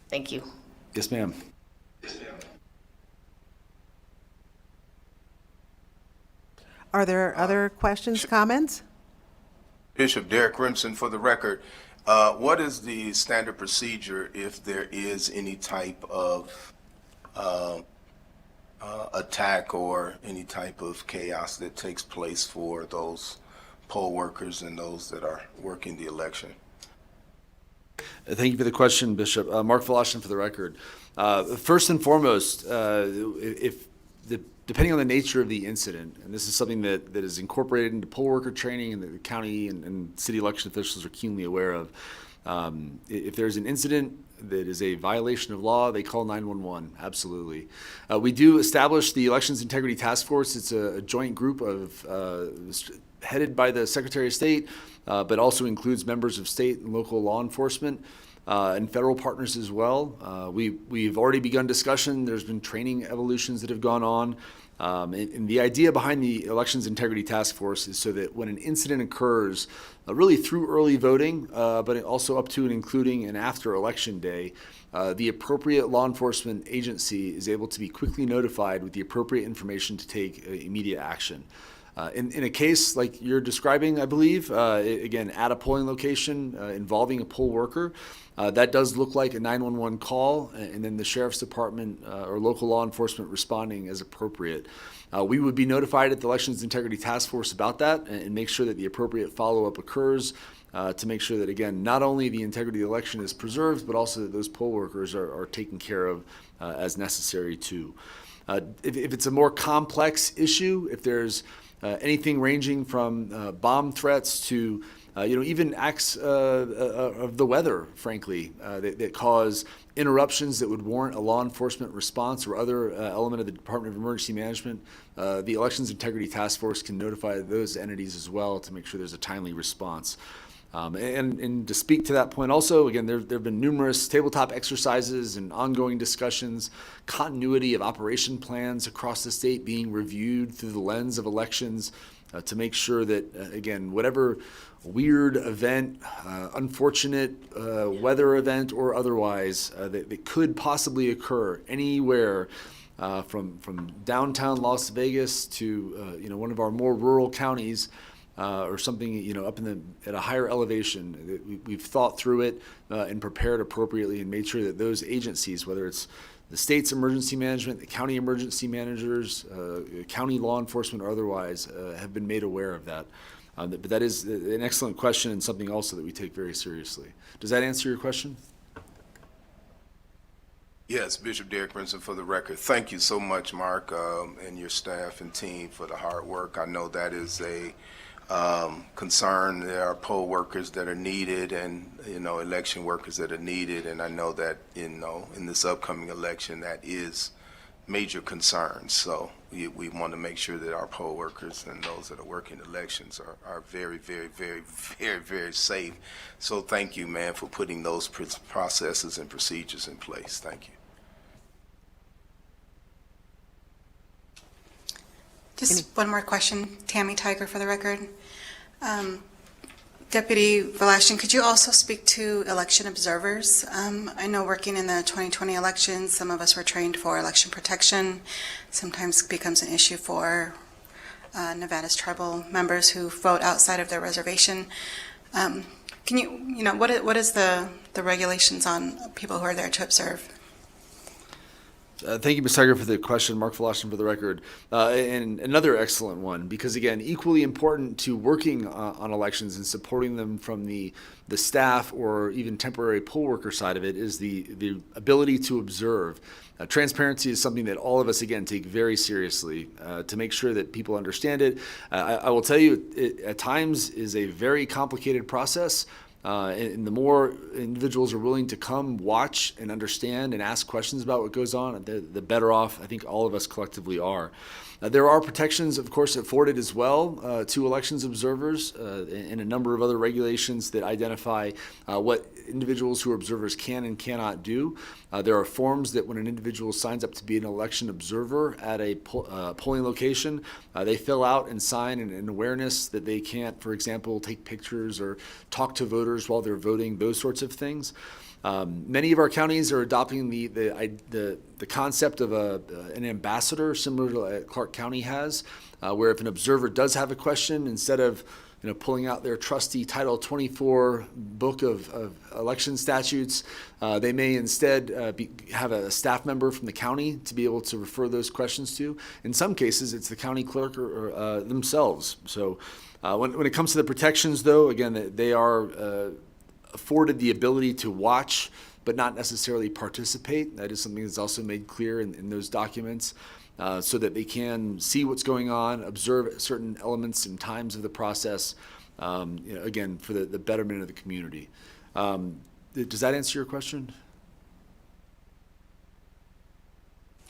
Thank you. Yes, ma'am. Are there other questions, comments? Bishop Derek Remsen for the record. What is the standard procedure if there is any type of attack or any type of chaos that takes place for those poll workers and those that are working the election? Thank you for the question, Bishop. Mark Voloshin for the record. First and foremost, depending on the nature of the incident, and this is something that is incorporated into poll worker training and that the county and city election officials are keenly aware of, if there's an incident that is a violation of law, they call 911, absolutely. We do establish the Elections Integrity Task Force. It's a joint group headed by the Secretary of State, but also includes members of state and local law enforcement and federal partners as well. We've already begun discussion. There's been training evolutions that have gone on. And the idea behind the Elections Integrity Task Force is so that when an incident occurs, really through early voting, but also up to and including and after Election Day, the appropriate law enforcement agency is able to be quickly notified with the appropriate information to take immediate action. In a case like you're describing, I believe, again, at a polling location involving a poll worker, that does look like a 911 call, and then the Sheriff's Department or local law enforcement responding as appropriate. We would be notified at the Elections Integrity Task Force about that and make sure that the appropriate follow-up occurs to make sure that, again, not only the integrity of the election is preserved, but also that those poll workers are taken care of as necessary too. If it's a more complex issue, if there's anything ranging from bomb threats to even acts of the weather, frankly, that cause interruptions that would warrant a law enforcement response or other element of the Department of Emergency Management, the Elections Integrity Task Force can notify those entities as well to make sure there's a timely response. And to speak to that point also, again, there have been numerous tabletop exercises and ongoing discussions, continuity of operation plans across the state being reviewed through the lens of elections to make sure that, again, whatever weird event, unfortunate weather event or otherwise that could possibly occur anywhere from downtown Las Vegas to one of our more rural counties, or something up at a higher elevation. We've thought through it and prepared appropriately and made sure that those agencies, whether it's the state's emergency management, the county emergency managers, county law enforcement or otherwise, have been made aware of that. But that is an excellent question and something also that we take very seriously. Does that answer your question? Yes, Bishop Derek Remsen for the record. Thank you so much, Mark, and your staff and team for the hard work. I know that is a concern. There are poll workers that are needed and, election workers that are needed. And I know that, in this upcoming election, that is major concern. So we want to make sure that our poll workers and those that are working elections are very, very, very, very, very safe. So thank you, man, for putting those processes and procedures in place. Thank you. Just one more question. Tammy Tiger for the record. Deputy Velasquez, could you also speak to election observers? I know working in the 2020 elections, some of us were trained for election protection. Sometimes becomes an issue for Nevada's tribal members who vote outside of their reservation. Can what is the regulations on people who are there to observe? Thank you, Ms. Tiger, for the question. Mark Velasquez for the record. And another excellent one, because again, equally important to working on elections and supporting them from the staff or even temporary poll worker side of it is the ability to observe. Transparency is something that all of us, again, take very seriously to make sure that people understand it. I will tell you, it at times is a very complicated process. And the more individuals are willing to come watch and understand and ask questions about what goes on, the better off I think all of us collectively are. There are protections, of course, afforded as well to elections observers and a number of other regulations that identify what individuals who are observers can and cannot do. There are forms that when an individual signs up to be an election observer at a polling location, they fill out and sign an awareness that they can't, for example, take pictures or talk to voters while they're voting, those sorts of things. Many of our counties are adopting the concept of an ambassador, similar to what Clark County has, where if an observer does have a question, instead of pulling out their trusty Title 24 book of election statutes, they may instead have a staff member from the county to be able to refer those questions to. In some cases, it's the county clerk or themselves. So when it comes to the protections, though, again, they are afforded the ability to watch but not necessarily participate. That is something that's also made clear in those documents, so that they can see what's going on, observe certain elements and times of the process, again, for the betterment of the community. Does that answer your question?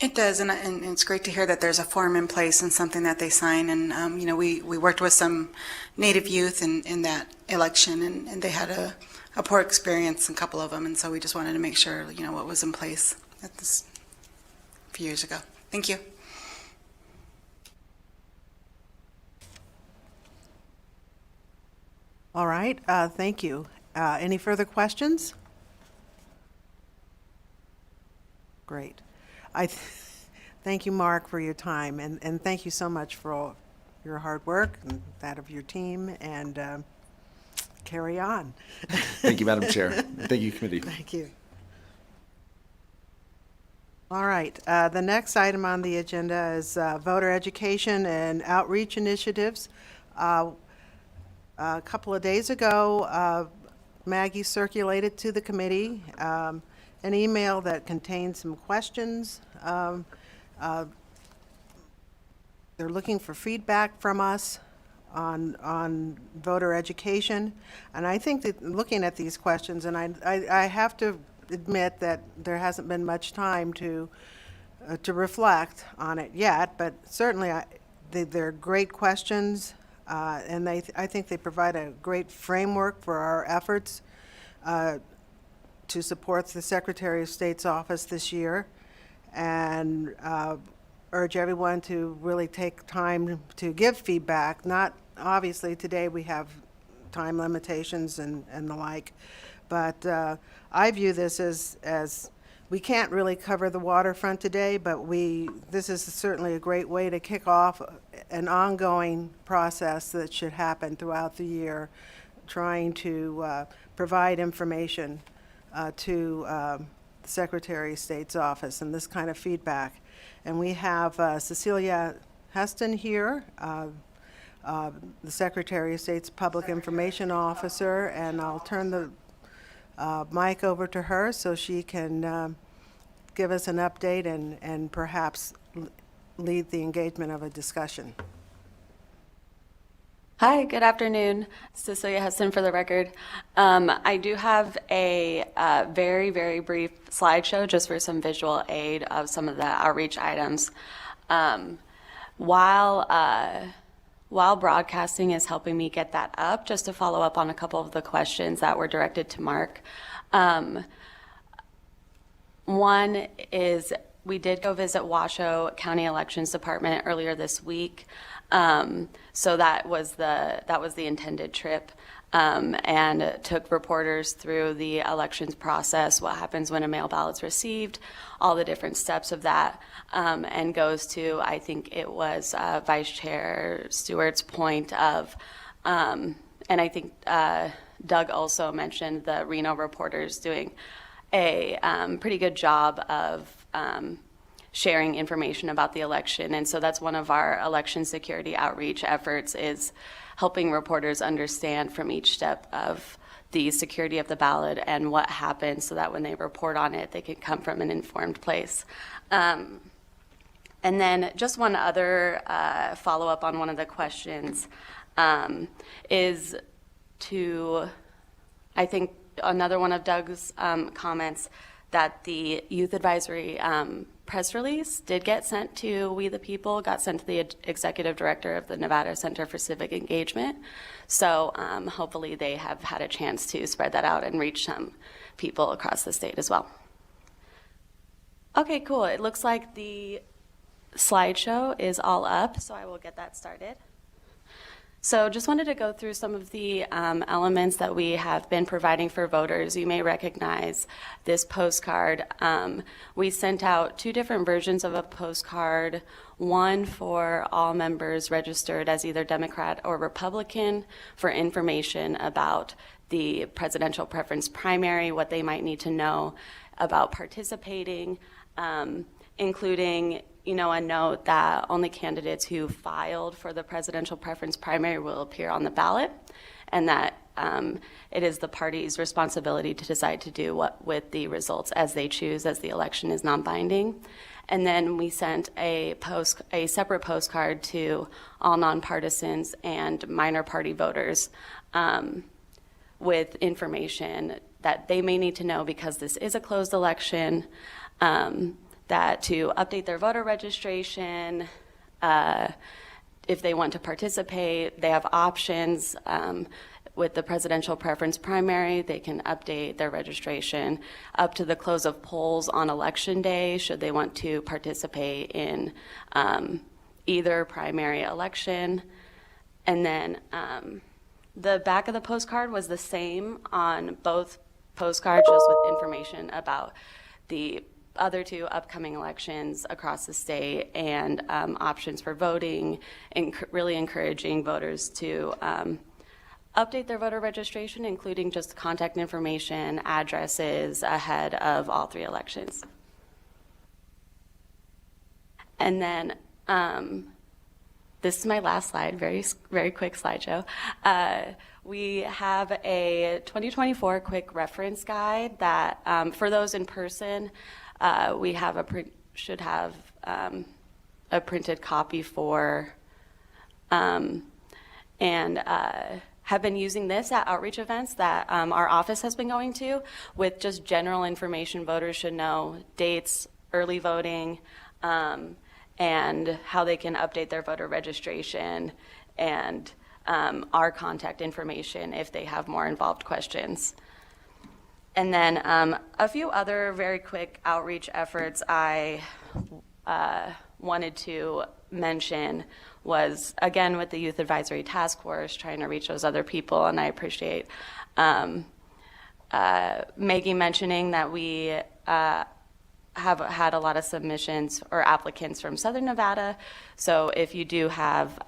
It does, and it's great to hear that there's a form in place and something that they sign. And we worked with some Native youth in that election, and they had a poor experience, a couple of them, and so we just wanted to make sure what was in place at this a few years ago. Thank you. All right, thank you. Any further questions? Great. Thank you, Mark, for your time, and thank you so much for all your hard work and that of your team, and carry on. Thank you, Madam Chair. Thank you, committee. Thank you. All right, the next item on the agenda is voter education and outreach initiatives. A couple of days ago, Maggie circulated to the committee an email that contained some questions. They're looking for feedback from us on voter education, and I think that looking at these questions, and I have to admit that there hasn't been much time to reflect on it yet, but certainly they're great questions, and I think they provide a great framework for our efforts to support the Secretary of State's office this year, and urge everyone to really take time to give feedback. Not obviously today we have time limitations and the like, but I view this as we can't really cover the waterfront today, but this is certainly a great way to kick off an ongoing process that should happen throughout the year, trying to provide information to the Secretary of State's office and this kind of feedback. And we have Cecilia Heston here, the Secretary of State's Public Information Officer, and I'll turn the mic over to her so she can give us an update and perhaps lead the engagement of a discussion. Hi, good afternoon. Cecilia Heston for the record. I do have a very, very brief slideshow just for some visual aid of some of the outreach items. While broadcasting is helping me get that up, just to follow up on a couple of the questions that were directed to Mark. One is we did go visit Washoe County Elections Department earlier this week. So that was the intended trip. And took reporters through the elections process, what happens when a mail ballot's received, all the different steps of that, and goes to, I think it was Vice Chair Stewart's point of, and I think Doug also mentioned the Reno reporters doing a pretty good job of sharing information about the election. And so that's one of our election security outreach efforts, is helping reporters understand from each step of the security of the ballot and what happens, so that when they report on it, they can come from an informed place. And then just one other follow-up on one of the questions is to, I think, another one of Doug's comments, that the youth advisory press release did get sent to We the People, got sent to the executive director of the Nevada Center for Civic Engagement. So hopefully they have had a chance to spread that out and reach some people across the state as well. Okay, cool. It looks like the slideshow is all up, so I will get that started. So just wanted to go through some of the elements that we have been providing for voters. You may recognize this postcard. We sent out 2 different versions of a postcard, one for all members registered as either Democrat or Republican, for information about the presidential preference primary, what they might need to know about participating, including a note that only candidates who filed for the presidential preference primary will appear on the ballot, and that it is the party's responsibility to decide to do what with the results as they choose, as the election is non-binding. And then we sent a separate postcard to all nonpartisans and minor party voters with information that they may need to know, because this is a closed election, that to update their voter registration, if they want to participate, they have options. With the presidential preference primary, they can update their registration up to the close of polls on election day, should they want to participate in either primary election. And then the back of the postcard was the same on both postcards, just with information about the other 2 upcoming elections across the state, and options for voting, and really encouraging voters to update their voter registration, including just contact information, addresses, ahead of all 3 elections. And then this is my last slide, very, very quick slideshow. We have a 2024 quick reference guide that, for those in person, we have should have a printed copy for, and have been using this at outreach events that our office has been going to, with just general information voters should know: dates, early voting, and how they can update their voter registration, and our contact information if they have more involved questions. And then a few other very quick outreach efforts I wanted to mention was, again, with the Youth Advisory Task Force, trying to reach those other people. And I appreciate Maggie mentioning that we have had a lot of submissions or applicants from Southern Nevada. So if you do have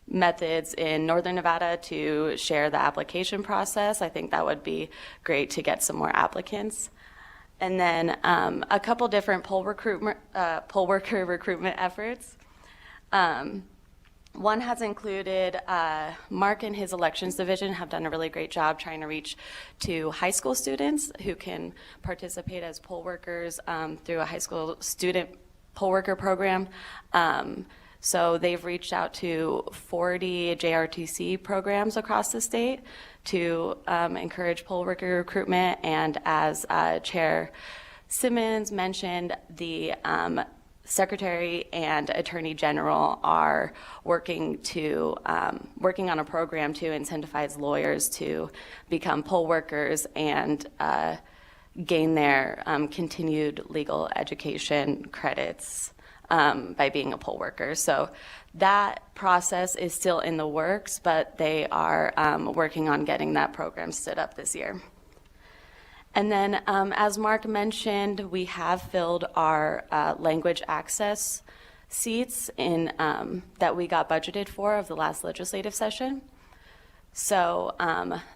methods in Northern Nevada to share the application process, I think that would be great to get some more applicants. And then a couple different poll worker recruitment efforts. One has included Mark and his elections division have done a really great job trying to reach to high school students who can participate as poll workers through a high school student poll worker program. So they've reached out to 40 JRTC programs across the state to encourage poll worker recruitment. And as Chair Simmons mentioned, the Secretary and Attorney General are working on a program to incentivize lawyers to become poll workers and gain their continued legal education credits by being a poll worker. So that process is still in the works, but they are working on getting that program stood up this year. And then, as Mark mentioned, we have filled our language access seats in that we got budgeted for of the last legislative session. So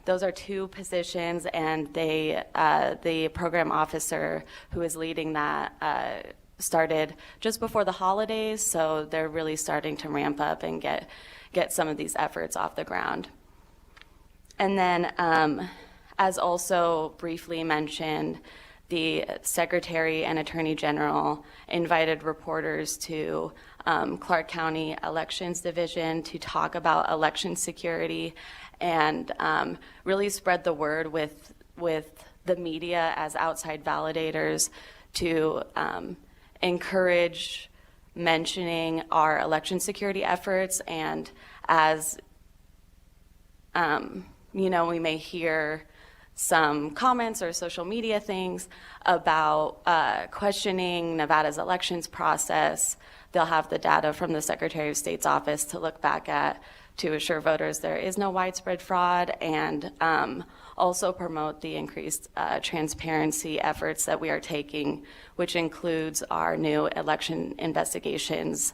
those are 2 positions, and the program officer who is leading that started just before the holidays, so they're really starting to ramp up and get some of these efforts off the ground. And then, as also briefly mentioned, the Secretary and Attorney General invited reporters to Clark County Elections Division to talk about election security and really spread the word with the media as outside validators to encourage mentioning our election security efforts. And as we may hear some comments or social media things about questioning Nevada's elections process, they'll have the data from the Secretary of State's office to look back at to assure voters there is no widespread fraud, and also promote the increased transparency efforts that we are taking, which includes our new election investigations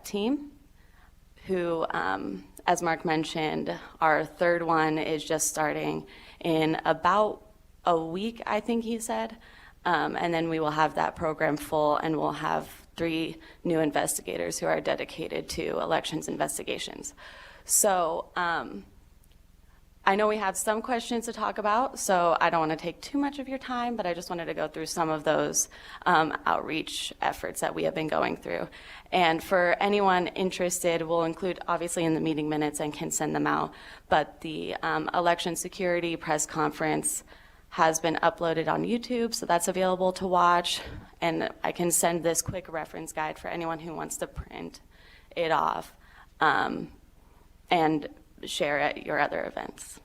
team, who, as Mark mentioned, our 3rd one is just starting in about a week, I think he said. And then we will have that program full, and we'll have 3 new investigators who are dedicated to elections investigations. So I know we have some questions to talk about, so I don't want to take too much of your time, but I just wanted to go through some of those outreach efforts that we have been going through. And for anyone interested, we'll include obviously in the meeting minutes and can send them out, but the election security press conference has been uploaded on YouTube, so that's available to watch. And I can send this quick reference guide for anyone who wants to print it off and share at your other events.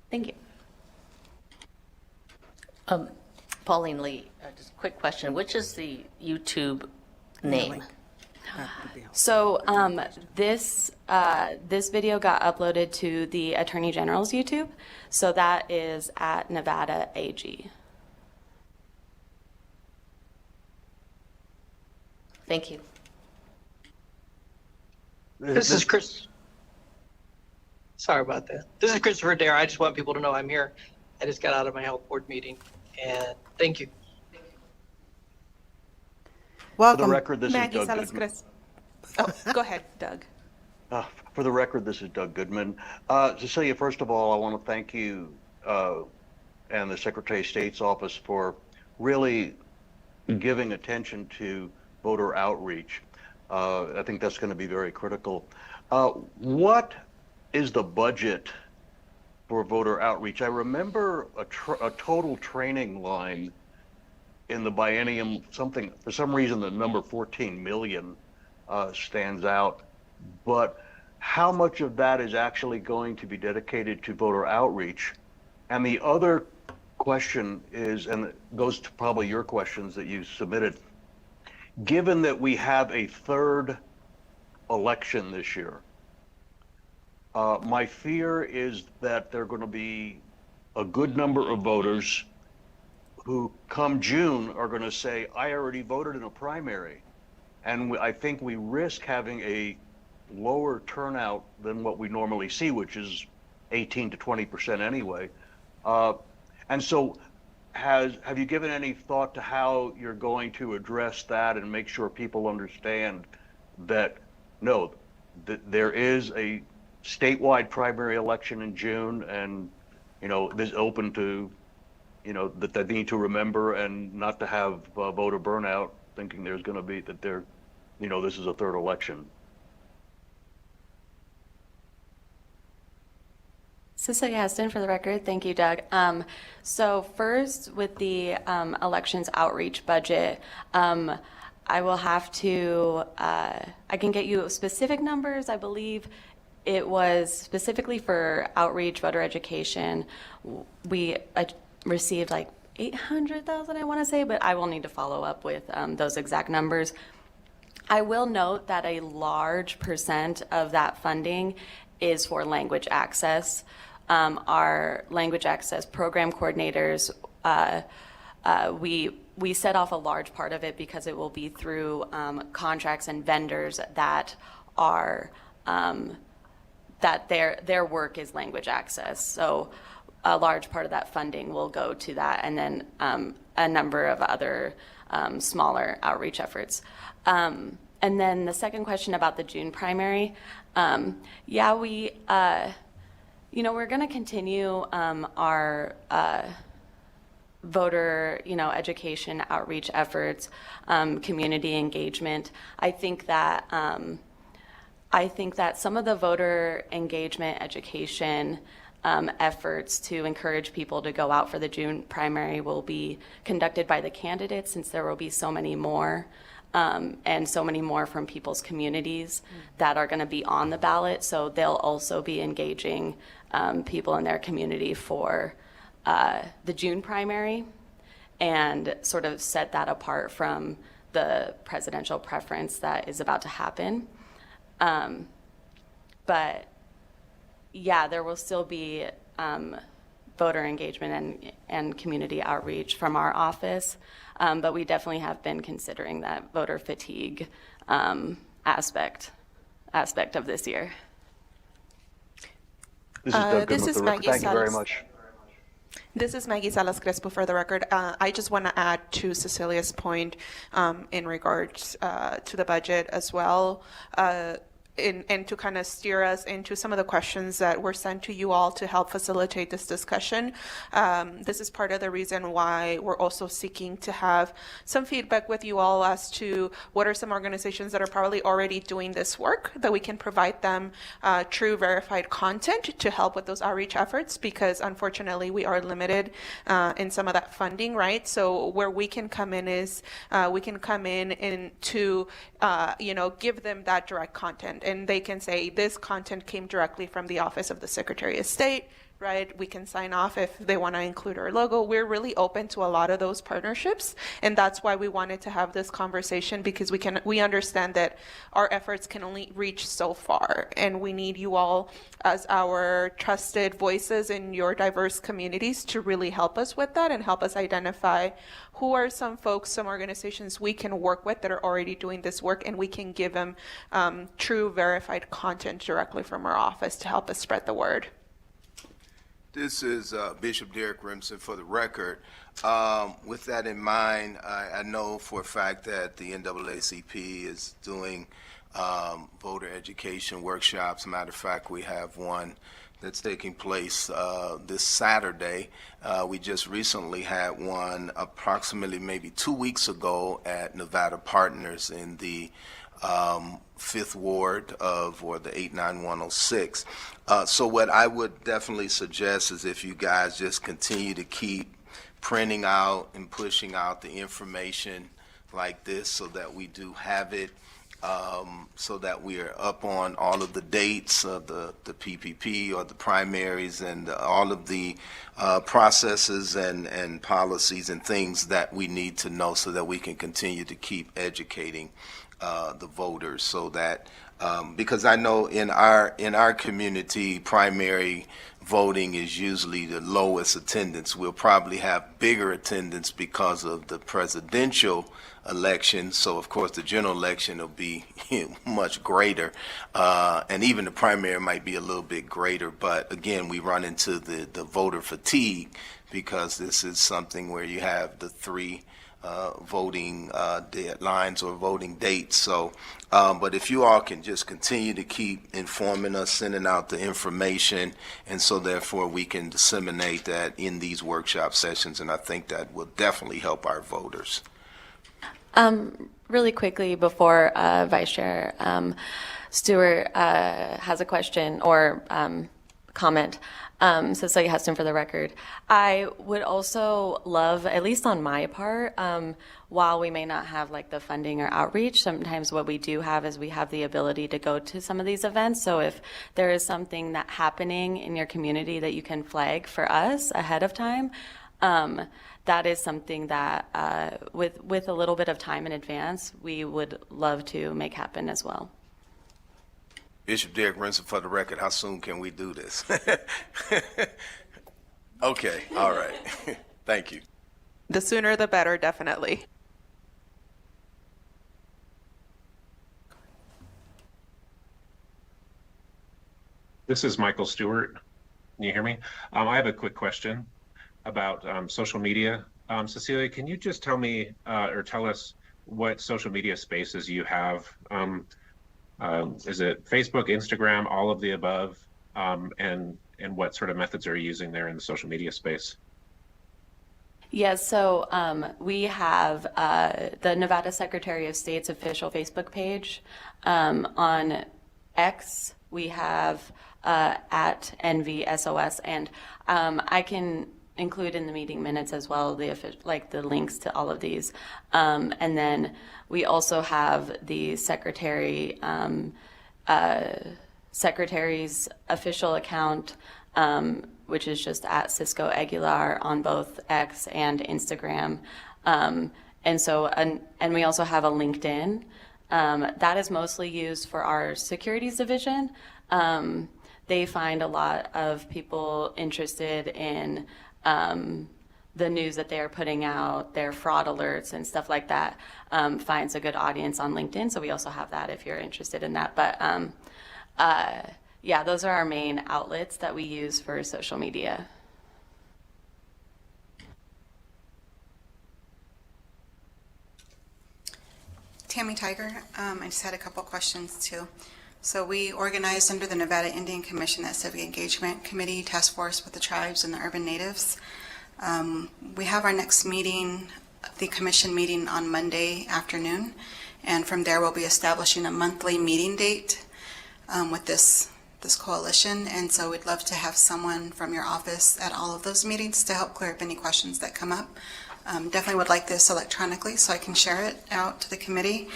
Thank you. Pauline Lee, just a quick question. Which is the YouTube name? So this video got uploaded to the Attorney General's YouTube, so that is at Nevada AG. Thank you. This is Chris. Sorry about that. This is Christopher Dare. I just want people to know I'm here. I just got out of my health board meeting, and thank you. For the Welcome. record, this is Maggie Doug Salas Goodman. Cruz. Oh, go ahead, Doug. For the record, this is Doug Goodman. Cecilia, first of all, I want to thank you and the Secretary of State's office for really giving attention to voter outreach. I think that's going to be very critical. What is the budget for voter outreach? I remember a total training line in the biennium, for some reason the number 14 million stands out, but how much of that is actually going to be dedicated to voter outreach? And the other question is, and it goes to probably your questions that you submitted, given that we have a 3rd election this year, my fear is that there are going to be a good number of voters who come June are going to say, I already voted in a primary. And I think we risk having a lower turnout than what we normally see, which is 18 to 20% anyway. And so have you given any thought to how you're going to address that and make sure people understand that, no, that there is a statewide primary election in June, and, this is open to, that they need to remember and not to have voter burnout, thinking there's going to be, that this is a 3rd election. Cecilia Heston for the record. Thank you, Doug. So first, with the elections outreach budget, I will have to, I can get you specific numbers. I believe It was specifically for outreach, voter education. We received like 800,000, I want to say, but I will need to follow up with those exact numbers. I will note that a large percent of that funding is for language access. Our language access program coordinators, we set off a large part of it because it will be through contracts and vendors that are that their work is language access. So a large part of that funding will go to that, and then a number of other smaller outreach efforts. And then the second question about the June primary, yeah, we're going to continue our voter, education outreach efforts, community engagement. I think that some of the voter engagement education efforts to encourage people to go out for the June primary will be conducted by the candidates, since there will be so many more, and so many more from people's communities that are going to be on the ballot. So they'll also be engaging people in their community for the June primary, and sort of set that apart from the presidential preference that is about to happen. But yeah, there will still be voter engagement and community outreach from our office, but we definitely have been considering that voter fatigue aspect of this year. This is Doug This Goodman is with the record. Maggie Thank you very Salas. much. This is Maggie Salas Crespo for the record. I just want to add to Cecilia's point in regards to the budget as well. And to kind of steer us into some of the questions that were sent to you all to help facilitate this discussion. This is part of the reason why we're also seeking to have some feedback with you all as to what are some organizations that are probably already doing this work, that we can provide them true verified content to help with those outreach efforts, because unfortunately we are limited in some of that funding, right? So where we can come in is we can come in and to give them that direct content. And they can say, this content came directly from the Office of the Secretary of State, right? We can sign off if they want to include our logo. We're really open to a lot of those partnerships. And that's why we wanted to have this conversation, because we understand that our efforts can only reach so far. And we need you all as our trusted voices in your diverse communities to really help us with that and help us identify who are some folks, some organizations we can work with that are already doing this work, and we can give them true verified content directly from our office to help us spread the word. This is Bishop Derek Remsen for the record. With that in mind, I know for a fact that the NAACP is doing voter education workshops. Matter of fact, we have one that's taking place this Saturday. We just recently had one approximately maybe 2 weeks ago at Nevada Partners in the 5th Ward or the 89106. So what I would definitely suggest is if you guys just continue to keep printing out and pushing out the information like this, so that we do have it, so that we are up on all of the dates of the PPP or the primaries, and all of the processes and policies and things that we need to know, so that we can continue to keep educating the voters, so that because I know in our community, primary voting is usually the lowest attendance. We'll probably have bigger attendance because of the presidential election. So of course the general election will be much greater, and even the primary might be a little bit greater. But again, we run into the voter fatigue, because this is something where you have the three voting deadlines or voting dates. So, but if you all can just continue to keep informing us, sending out the information, and so therefore we can disseminate that in these workshop sessions, and I think that will definitely help our voters. Really quickly before Vice Chair Stewart has a question or comment. Cecilia Hudson for the record. I would also love, at least on my part, while we may not have like the funding or outreach, sometimes what we do have is we have the ability to go to some of these events. So if there is something that happening in your community that you can flag for us ahead of time, that is something that with a little bit of time in advance, we would love to make happen as well. Bishop Derek Renson for the record, how soon can we do this? Okay, all right. Thank you. The sooner the better, definitely. This is Michael Stewart. Can you hear me? I have a quick question about social media. Cecilia, can you just tell me or tell us what social media spaces you have? Is it Facebook, Instagram, all of the above? And what sort of methods are you using there in the social media space? Yes, so we have the Nevada Secretary of State's official Facebook page. On X, we have at NVSOS, and I can include in the meeting minutes as well the links to all of these. And then we also have the secretary's official account, which is just at Cisco Aguilar on both X and Instagram. And we also have a LinkedIn. That is mostly used for our securities division. They find a lot of people interested in the news that they are putting out, their fraud alerts and stuff like that, finds a good audience on LinkedIn. So we also have that if you're interested in that. But yeah, those are our main outlets that we use for social media. Tammy Tiger, I just had a couple questions too. So we organized under the Nevada Indian Commission that Civic Engagement Committee task force with the tribes and the urban natives. We have our next meeting, the commission meeting, on Monday afternoon, and from there we'll be establishing a monthly meeting date with this coalition. And so we'd love to have someone from your office at all of those meetings to help clear up any questions that come up. Definitely would like this electronically so I can share it out to the committee.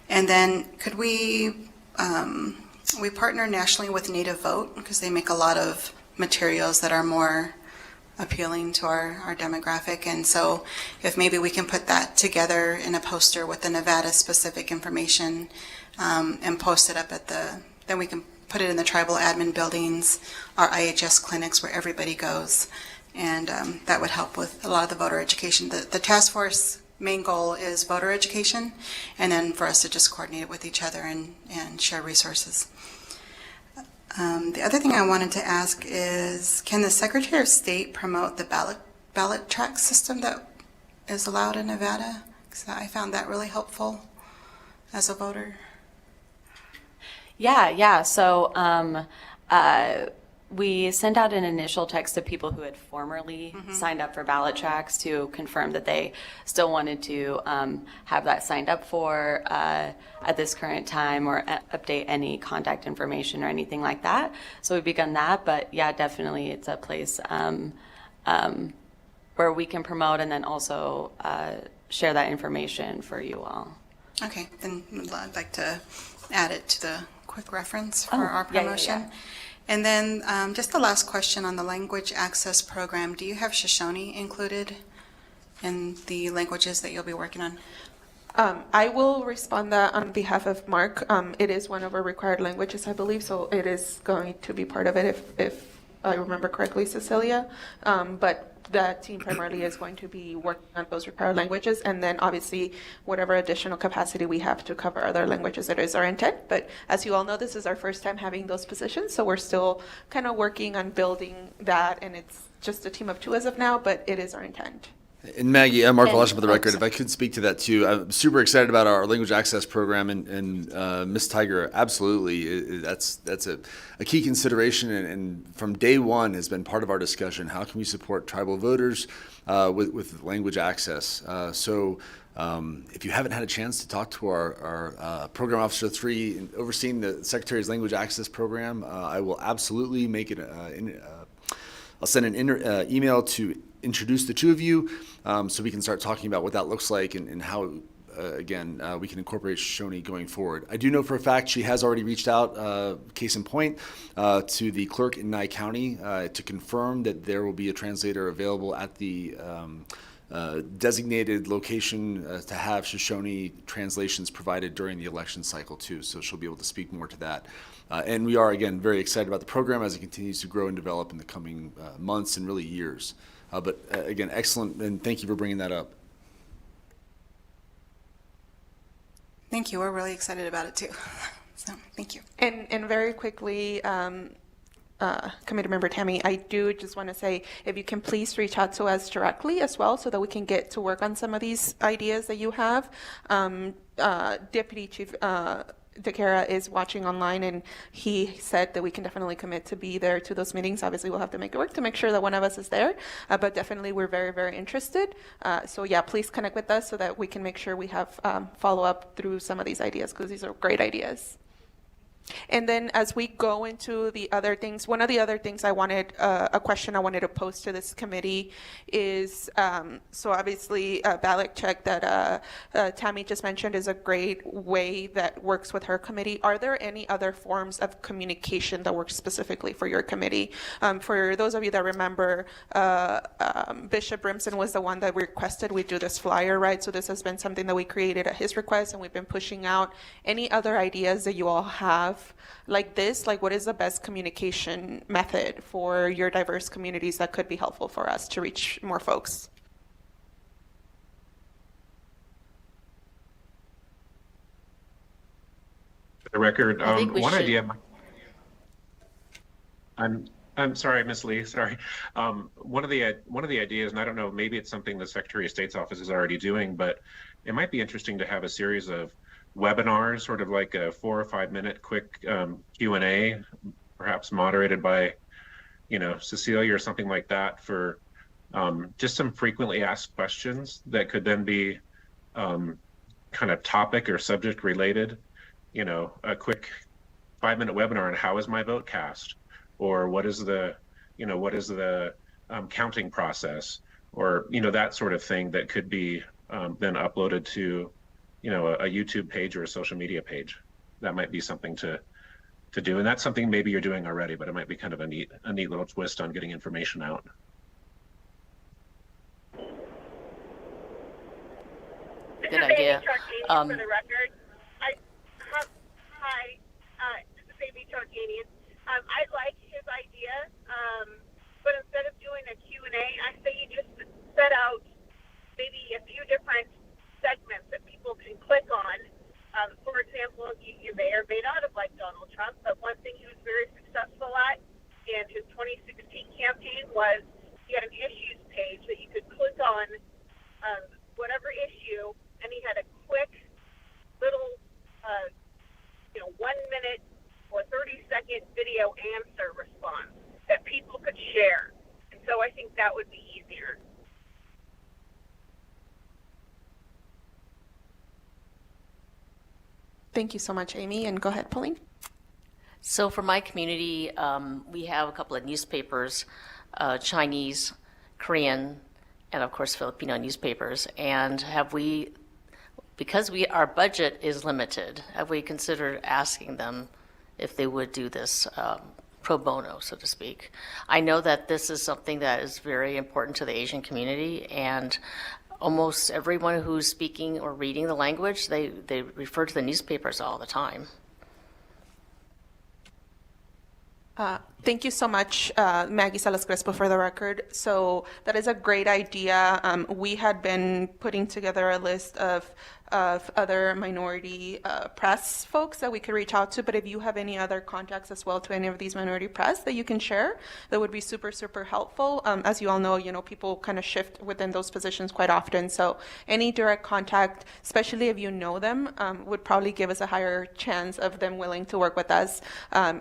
And then could we partner nationally with Native Vote because they make a lot of materials that are more appealing to our demographic. And so if maybe we can put that together in a poster with the Nevada specific information and post it up then we can put it in the tribal admin buildings, our IHS clinics where everybody goes. And that would help with a lot of the voter education. The task force main goal is voter education, and then for us to just coordinate it with each other and share resources. The other thing I wanted to ask is, can the Secretary of State promote the ballot track system that is allowed in Nevada? Because I found that really helpful as a voter. Yeah. So we sent out an initial text to people who had formerly signed up for ballot tracks to confirm that they still wanted to have that signed up for at this current time, or update any contact information or anything like that. So we've begun that, but yeah, definitely it's a place where we can promote and then also share that information for you all. Okay, then I'd like to add it to the quick reference for our promotion. Yeah. And then just the last question on the language access program. Do you have Shoshone included in the languages that you'll be working on? I will respond that on behalf of Mark. It is one of our required languages, I believe, so it is going to be part of it if I remember correctly, Cecilia. But that team primarily is going to be working on those required languages, and then obviously whatever additional capacity we have to cover other languages, it is our intent. But as you all know, this is our first time having those positions, so we're still kind of working on building that, and it's just a team of 2 as of now, but it is our intent. And Maggie, Mark Velasquez for the record, if I could speak to that too. I'm super excited about our language access program, and Ms. Tiger, absolutely, that's a key consideration, and from day one has been part of our discussion. How can we support tribal voters with language access? So If you haven't had a chance to talk to our Program Officer 3 overseeing the Secretary's Language Access Program, I will absolutely make it, I'll send an email to introduce the two of you so we can start talking about what that looks like and how, again, we can incorporate Shoshone going forward. I do know for a fact she has already reached out, case in point, to the clerk in Nye County to confirm that there will be a translator available at the designated location to have Shoshone translations provided during the election cycle too. So she'll be able to speak more to that. And we are, again, very excited about the program as it continues to grow and develop in the coming months and really years. But again, excellent, and thank you for bringing that up. Thank you. We're really excited about it too. So thank you. And very quickly, Committee Member Tammy, I do just want to say, if you can please reach out to us directly as well so that we can get to work on some of these ideas that you have. Deputy Chief DeCara is watching online, and he said that we can definitely commit to be there to those meetings. Obviously, we'll have to make it work to make sure that one of us is there, but definitely we're very, very interested. So yeah, please connect with us so that we can make sure we have follow-up through some of these ideas, because these are great ideas. And then as we go into the other things, one of the other things I wanted, a question I wanted to pose to this committee is, so obviously ballot check that Tammy just mentioned is a great way that works with her committee. Are there any other forms of communication that work specifically for your committee? For those of you that remember, Bishop Brimson was the one that requested we do this flyer, right? So this has been something that we created at his request, and we've been pushing out. Any other ideas that you all have like this? Like, what is the best communication method for your diverse communities that could be helpful for us to reach more folks? For the record, I think we one should- idea. I'm sorry, Ms. Lee. Sorry. One of the ideas, and I don't know, maybe it's something the Secretary of State's office is already doing, but it might be interesting to have a series of webinars, sort of like a 4 or 5 minute quick Q&A, perhaps moderated by, Cecilia or something like that, for just some frequently asked questions that could then be kind of topic or subject related. A quick 5-minute webinar on how is my vote cast, or what is the counting process, or that sort of thing that could be then uploaded to a YouTube page or a social media page. That might be something to do, and that's something maybe you're doing already, but it might be kind of a neat little twist on getting information out. Good idea. For the record, this is Amy Tarkanian. I like his idea, but instead of doing a Q&A, I say you just set out maybe a few different segments that people can click on. For example, you may or may not have liked Donald Trump, but one thing he was very successful at in his 2016 campaign was he had an issues page that you could click on whatever issue, and he had a quick little 1-minute or 30-second video answer response that people could share. And so I think that would be easier. Thank you so much, Amy. And go ahead, Pauline. So for my community, we have a couple of newspapers, Chinese, Korean, and of course Filipino newspapers. And because our budget is limited, have we considered asking them if they would do this pro bono, so to speak? I know that this is something that is very important to the Asian community, and almost everyone who's speaking or reading the language, they refer to the newspapers all the time. Thank you so much, Maggie Salas Crespo, for the record. So that is a great idea. We had been putting together a list of of other minority press folks that we could reach out to, but if you have any other contacts as well to any of these minority press that you can share, that would be super, super helpful. As you all know, people kind of shift within those positions quite often. So any direct contact, especially if you know them, would probably give us a higher chance of them willing to work with us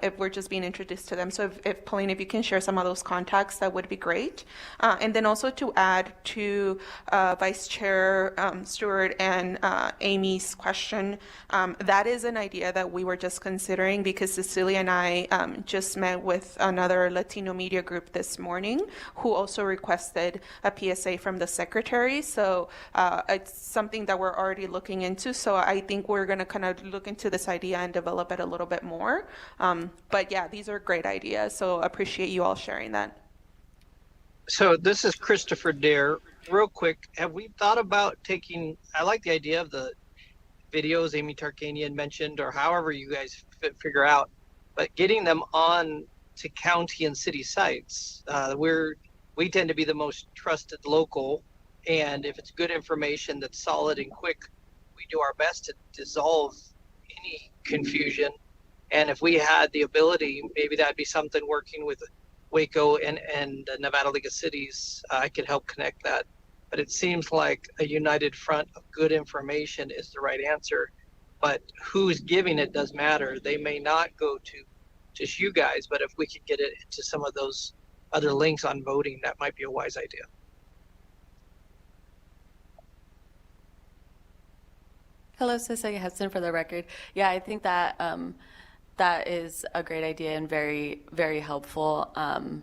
if we're just being introduced to them. So if Pauline, if you can share some of those contacts, that would be great. And then also to add to Vice Chair Stewart and Amy's question, that is an idea that we were just considering because Cecilia and I just met with another Latino media group this morning who also requested a PSA from the secretary. So it's something that we're already looking into. So I think we're going to kind of look into this idea and develop it a little bit more. But yeah, these are great ideas. So appreciate you all sharing that. So this is Christopher Dare. Real quick, have we thought about taking, I like the idea of the videos Amy Tarkanian mentioned, or however you guys figure out, but getting them on to county and city sites. We tend to be the most trusted local, and if it's good information that's solid and quick, we do our best to dissolve any confusion. And if we had the ability, maybe that'd be something working with Waco and the Nevada League of Cities, I could help connect that. But it seems like a united front of good information is the right answer. But who's giving it does matter. They may not go to just you guys, but if we could get it into some of those other links on voting, that might be a wise idea. Hello, Cecilia Hudson for the record. Yeah, I think that that is a great idea and very, very helpful. Along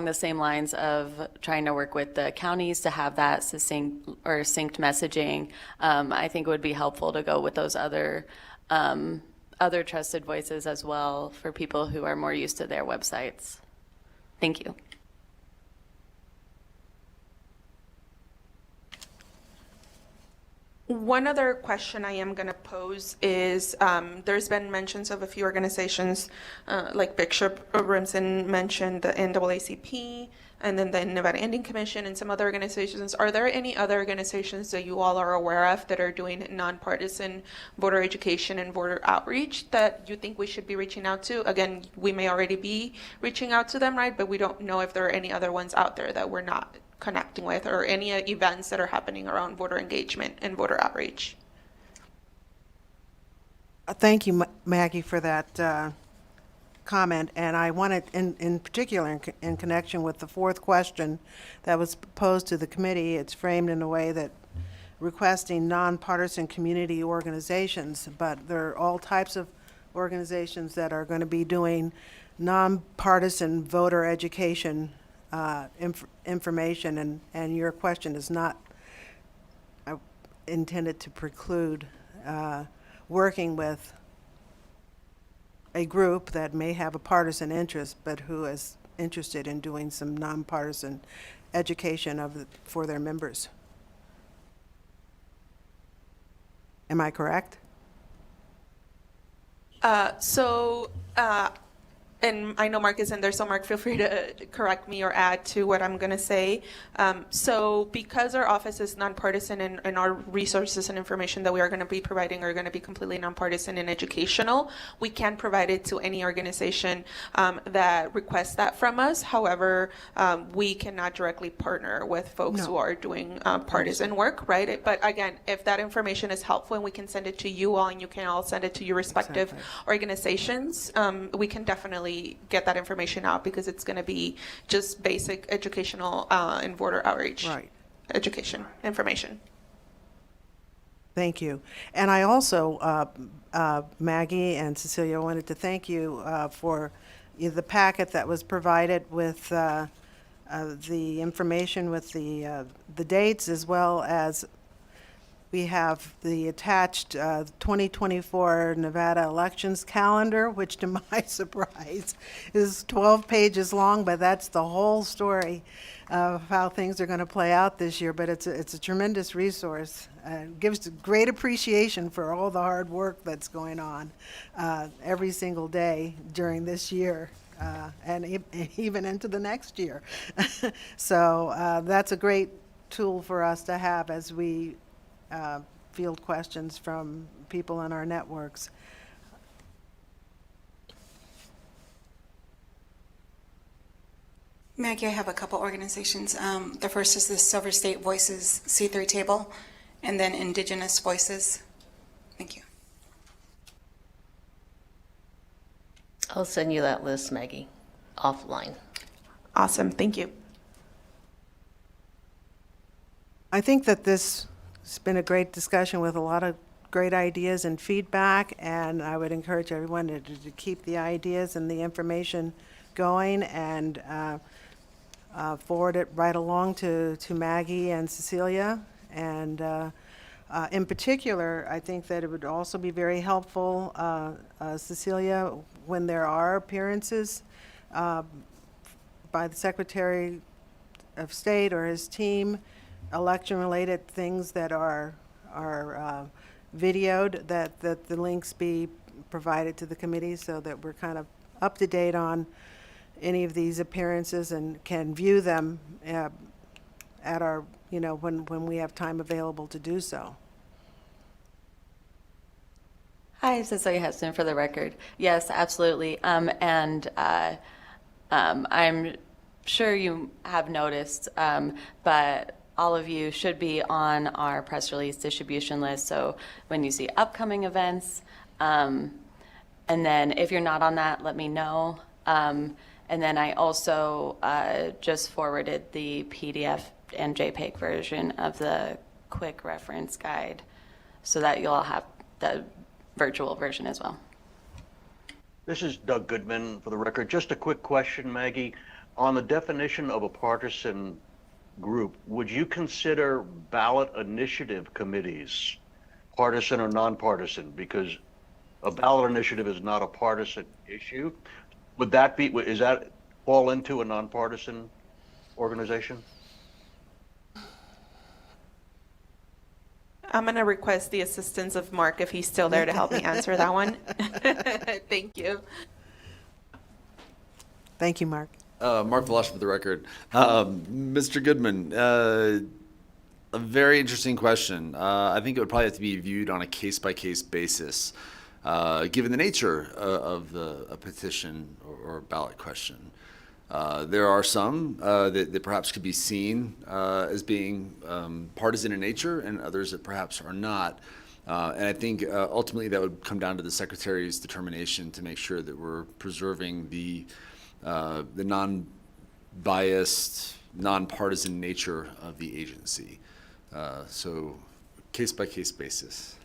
the same lines of trying to work with the counties to have that succinct messaging, I think it would be helpful to go with those other trusted voices as well for people who are more used to their websites. Thank you. One other question I am going to pose is there's been mentions of a few organizations like Bishop Rimson mentioned the NAACP and then the Nevada Indian Commission and some other organizations. Are there any other organizations that you all are aware of that are doing nonpartisan voter education and voter outreach that you think we should be reaching out to? Again, we may already be reaching out to them, right? But we don't know if there are any other ones out there that we're not connecting with, or any events that are happening around voter engagement and voter outreach. Thank you, Maggie, for that comment. And I wanted, in particular, in connection with the fourth question that was posed to the committee, it's framed in a way that requesting nonpartisan community organizations, but there are all types of organizations that are going to be doing nonpartisan voter education information, and your question is not intended to preclude working with a group that may have a partisan interest, but who is interested in doing some nonpartisan education for their members. Am I correct? And I know Mark is in there, so Mark, feel free to correct me or add to what I'm going to say. So because our office is nonpartisan and our resources and information that we are going to be providing are going to be completely nonpartisan and educational, we can provide it to any organization that requests that from us. However, we cannot directly partner with folks who are doing partisan work, right? But again, if that information is helpful and we can send it to you all and you can all send it to your respective organizations, we can definitely get that information out, because it's going to be just basic educational and voter outreach education information. Thank you. And I also, Maggie and Cecilia, wanted to thank you for the packet that was provided with the information with the dates, as well as we have the attached 2024 Nevada elections calendar, which to my surprise is 12 pages long, but that's the whole story of how things are going to play out this year. But it's a tremendous resource. It gives great appreciation for all the hard work that's going on every single day during this year. And even into the next year. So that's a great tool for us to have as we field questions from people in our networks. Maggie, I have a couple organizations. The first is the Silver State Voices C3 table, and then Indigenous Voices. Thank you. I'll send you that list, Maggie, offline. Awesome, thank you. I think that this has been a great discussion with a lot of great ideas and feedback, and I would encourage everyone to keep the ideas and the information going and forward it right along to Maggie and Cecilia. And in particular, I think that it would also be very helpful, Cecilia, when there are appearances by the Secretary of State or his team, election-related things that are videoed, that the links be provided to the committee so that we're kind of up to date on any of these appearances and can view them at our, when we have time available to do so. Hi, Cecilia Heston for the record. Yes, absolutely. I'm sure you have noticed, but all of you should be on our press release distribution list. So when you see upcoming events, and then if you're not on that, let me know. And then I also just forwarded the PDF and JPEG version of the quick reference guide so that you'll have the virtual version as well. This is Doug Goodman for the record. Just a quick question, Maggie. On the definition of a partisan group, would you consider ballot initiative committees partisan or nonpartisan? Because a ballot initiative is not a partisan issue. Would that be, is that fall into a nonpartisan organization? I'm going to request the assistance of Mark if he's still there to help me answer that one. Thank you. Thank you, Mark. Mark Velasquez for the record. Mr. Goodman, a very interesting question. I think it would probably have to be viewed on a case-by-case basis, given the nature of a petition or ballot question. There are some that perhaps could be seen as being partisan in nature, and others that perhaps are not. And I think ultimately that would come down to the Secretary's determination to make sure that we're preserving the non-biased, nonpartisan nature of the agency. So case-by-case basis.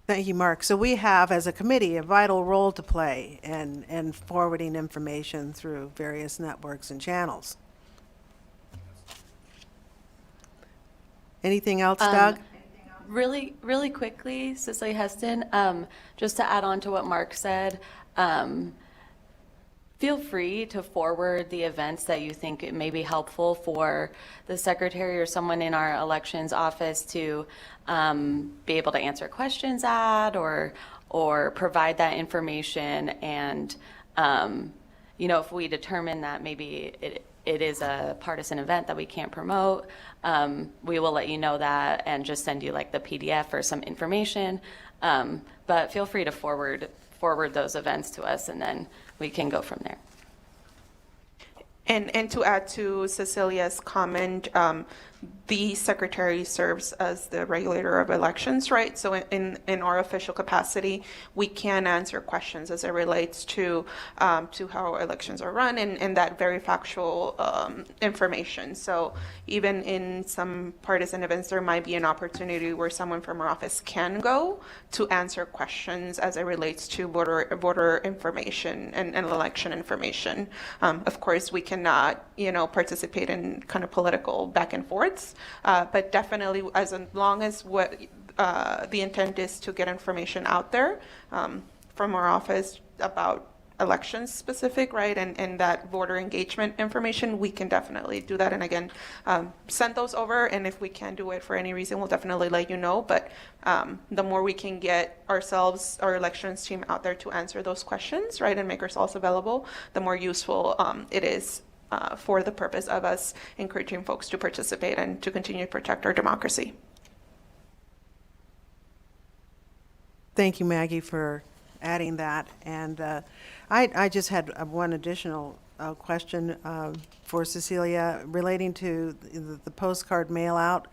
Thank you, Mark. So we have, as a committee, a vital role to play in forwarding information through various networks and channels. Anything else, Doug? Really quickly, Cicely Heston, just to add on to what Mark said, feel free to forward the events that you think it may be helpful for the secretary or someone in our elections office to be able to answer questions at or provide that information. And if we determine that maybe it is a partisan event that we can't promote, we will let you know that and just send you like the PDF or some information. But feel free to forward those events to us, and then we can go from there. And to add to Cecilia's comment, the secretary serves as the regulator of elections, right? So in our official capacity, we can answer questions as it relates to how elections are run and that very factual information. So even in some partisan events, there might be an opportunity where someone from our office can go to answer questions as it relates to voter information and election information. Of course, we cannot, participate in kind of political back and forths, but definitely as long as what the intent is to get information out there from our office about elections specific, right, and that voter engagement information, we can definitely do that. And again, send those over, and if we can't do it for any reason, we'll definitely let you know. But the more we can get ourselves, our elections team out there to answer those questions, right, and make ourselves available, the more useful it is for the purpose of us encouraging folks to participate and to continue to protect our democracy. Thank you, Maggie, for adding that. And I just had one additional question for Cecilia relating to the postcard mail out,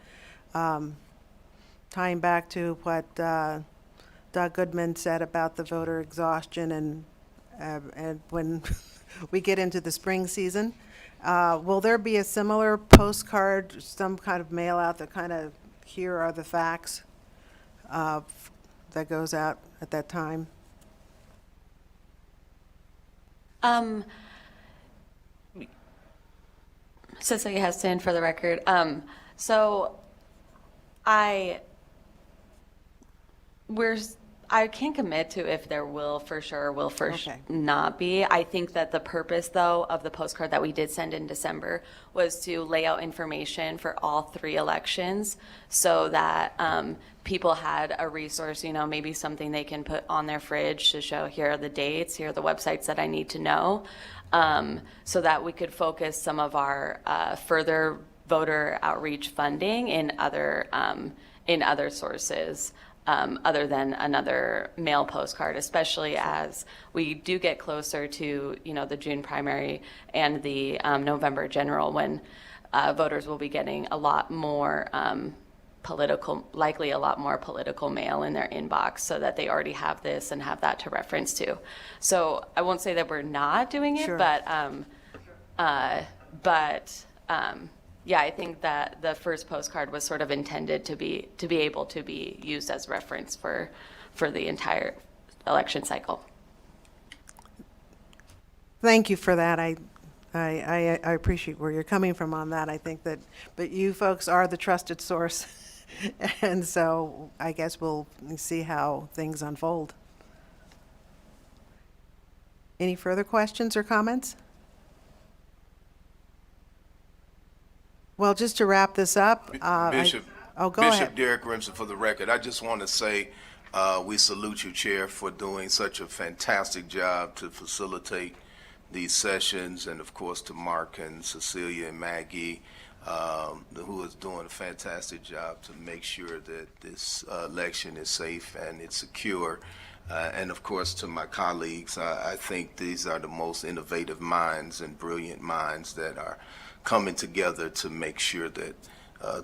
tying back to what Doug Goodman said about the voter exhaustion and when we get into the spring season. Will there be a similar postcard, some kind of mail out that kind of, here are the facts, that goes out at that time? Cecilia Heston for the record. So I can't commit to if there will for sure or will not be. I think that the purpose, though, of the postcard that we did send in December was to lay out information for all 3 elections so that people had a resource, maybe something they can put on their fridge to show, here are the dates, here are the websites that I need to know, so that we could focus some of our further voter outreach funding in other sources. Other than another mail postcard, especially as we do get closer to, the June primary and the November general, when voters will be getting a lot more likely a lot more political mail in their inbox, so that they already have this and have that to reference to. So I won't say that we're not doing it, Sure. Yeah, I think that the first postcard was sort of intended to be able to be used as reference for the entire election cycle. Thank you for that. I appreciate where you're coming from on that. I think that, but you folks are the trusted source. And so I guess we'll see how things unfold. Any further questions or comments? Well, just to wrap this up, Bishop, go Bishop ahead. Derek Remsen, for the record, I just want to say we salute you, Chair, for doing such a fantastic job to facilitate these sessions, and of course to Mark and Cecilia and Maggie, who is doing a fantastic job to make sure that this election is safe and it's secure. And of course to my colleagues, I think these are the most innovative minds and brilliant minds that are coming together to make sure that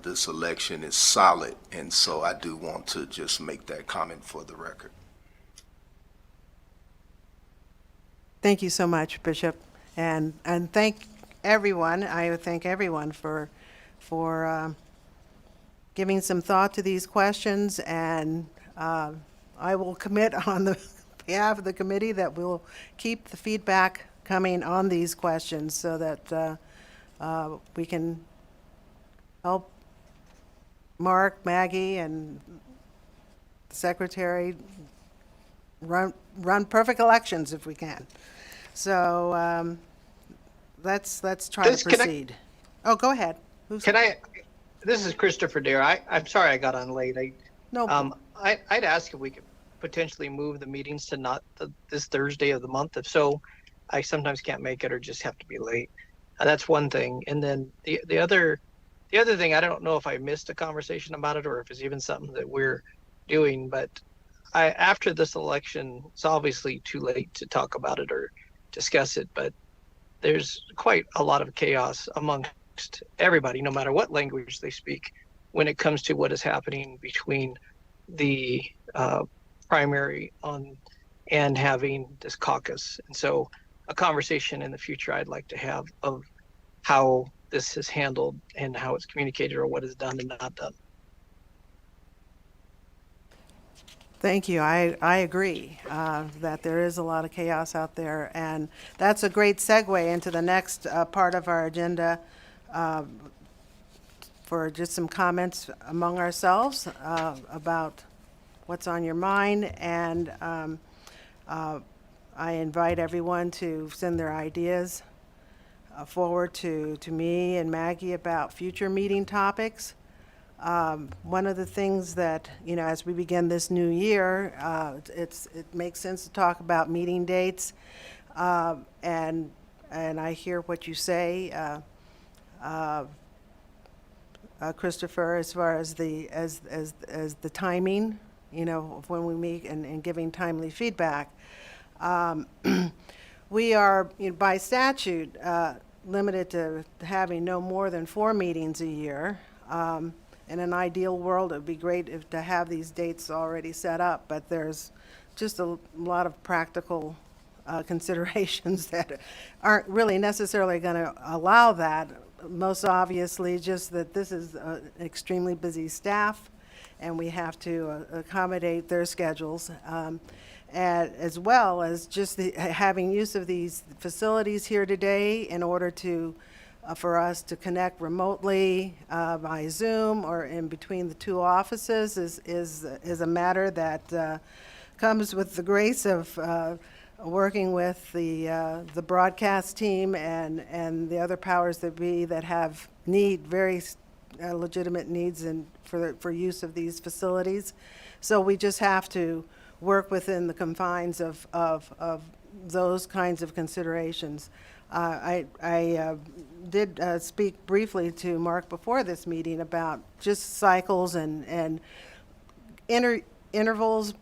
this election is solid. And so I do want to just make that comment for the record. Thank you so much, Bishop, and thank everyone. I thank everyone for giving some thought to these questions, and I will commit on the behalf of the committee that we'll keep the feedback coming on these questions so that we can help Mark, Maggie, and the Secretary run perfect elections if we can. So let's try to proceed. Oh, go ahead. This is Christopher Dare. I'm sorry I got on late. I'd ask if we could potentially move the meetings to not this Thursday of the month. If so, I sometimes can't make it or just have to be late. That's one thing. And then the other thing, I don't know if I missed a conversation about it or if it's even something that we're doing, but after this election, it's obviously too late to talk about it or discuss it, but there's quite a lot of chaos amongst everybody, no matter what language they speak, when it comes to what is happening between the primary and having this caucus. And so a conversation in the future I'd like to have of how this is handled and how it's communicated or what is done and not done. Thank you. I agree that there is a lot of chaos out there, and that's a great segue into the next part of our agenda for just some comments among ourselves about what's on your mind, and I invite everyone to send their ideas forward to me and Maggie about future meeting topics. One of the things that, as we begin this new year, it makes sense to talk about meeting dates. And and I hear what you say, Christopher, as far as the timing, of when we meet and giving timely feedback. We are, by statute, limited to having no more than 4 meetings a year. In an ideal world, it would be great to have these dates already set up, but there's just a lot of practical considerations that aren't really necessarily going to allow that. Most obviously, just that this is an extremely busy staff, and we have to accommodate their schedules, and as well as just having use of these facilities here today in order to for us to connect remotely by Zoom or in between the 2 offices is a matter that comes with the grace of working with the broadcast team and the other powers that be that have very legitimate needs for use of these facilities. So we just have to work within the confines of those kinds of considerations. I did speak briefly to Mark before this meeting about just cycles and intervals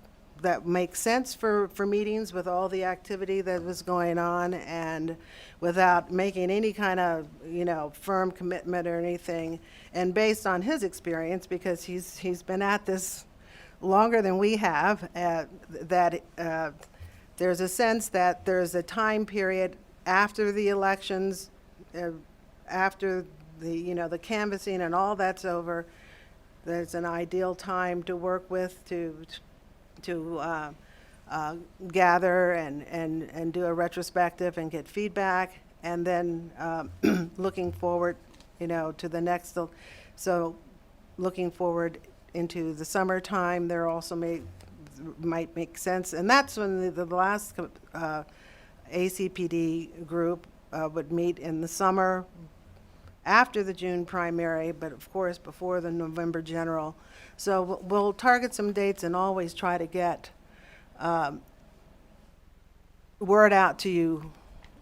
that make sense for meetings with all the activity that was going on, and without making any kind of firm commitment or anything. And based on his experience, because he's been at this longer than we have, that there's a sense that there's a time period after the elections, after the canvassing and all that's over. There's an ideal time to work with to gather and do a retrospective and get feedback, and then looking forward, to the next. So looking forward into the summertime, there also might make sense, and that's when the last ACPD group would meet in the summer after the June primary, but of course before the November general. So we'll target some dates and always try to get word out to you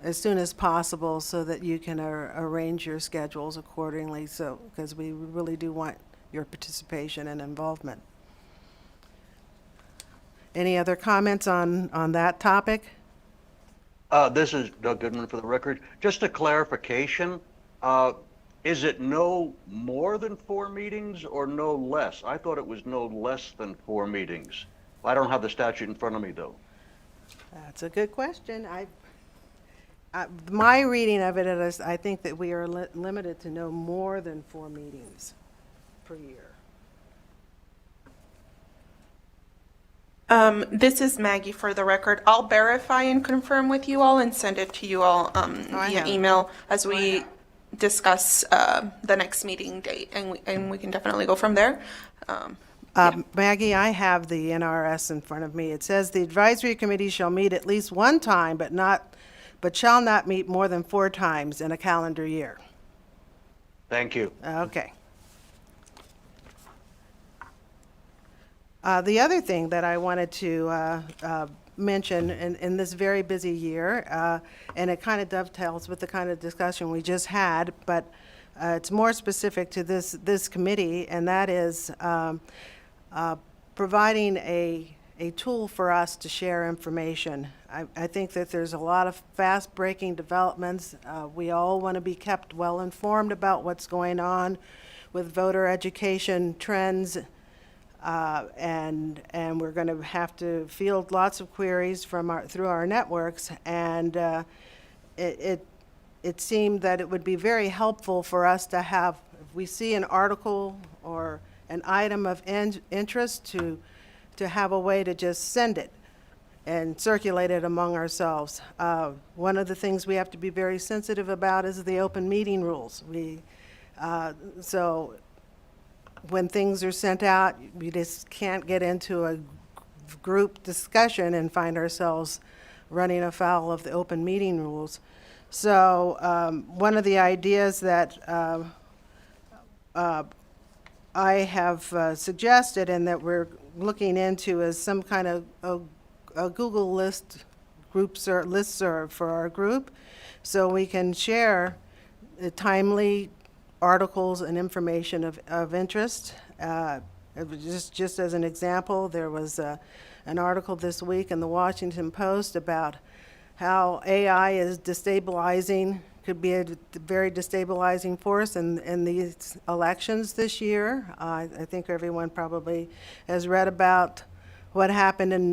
as soon as possible so that you can arrange your schedules accordingly, because we really do want your participation and involvement. Any other comments on that topic? This is Doug Goodman for the record. Just a clarification. Is it no more than 4 meetings or no less? I thought it was no less than 4 meetings. I don't have the statute in front of me, though. That's a good question. My reading of it is I think that we are limited to no more than 4 meetings per year. This is Maggie for the record. I'll verify and confirm with you all and send it to you all via email as we discuss the next meeting date, and we can definitely go from there. Maggie, I have the NRS in front of me. It says the advisory committee shall meet at least 1 time, but shall not meet more than 4 times in a calendar year. Thank you. Okay. The other thing that I wanted to mention in this very busy year, and it kind of dovetails with the kind of discussion we just had, but it's more specific to this committee, and that is providing a tool for us to share information. I think that there's a lot of fast-breaking developments. We all want to be kept well informed about what's going on with voter education trends, and we're going to have to field lots of queries through our networks, and it seemed that it would be very helpful for us to have, if we see an article or an item of interest, to have a way to just send it and circulate it among ourselves. One of the things we have to be very sensitive about is the open meeting rules. So when things are sent out, we just can't get into a group discussion and find ourselves running afoul of the open meeting rules. So one of the ideas that I have suggested and that we're looking into is some kind of a Google list listserv for our group, so we can share the timely articles and information of interest. It was just as an example, there was an article this week in the Washington Post about how AI is could be a very destabilizing force in these elections this year. I think everyone probably has read about what happened in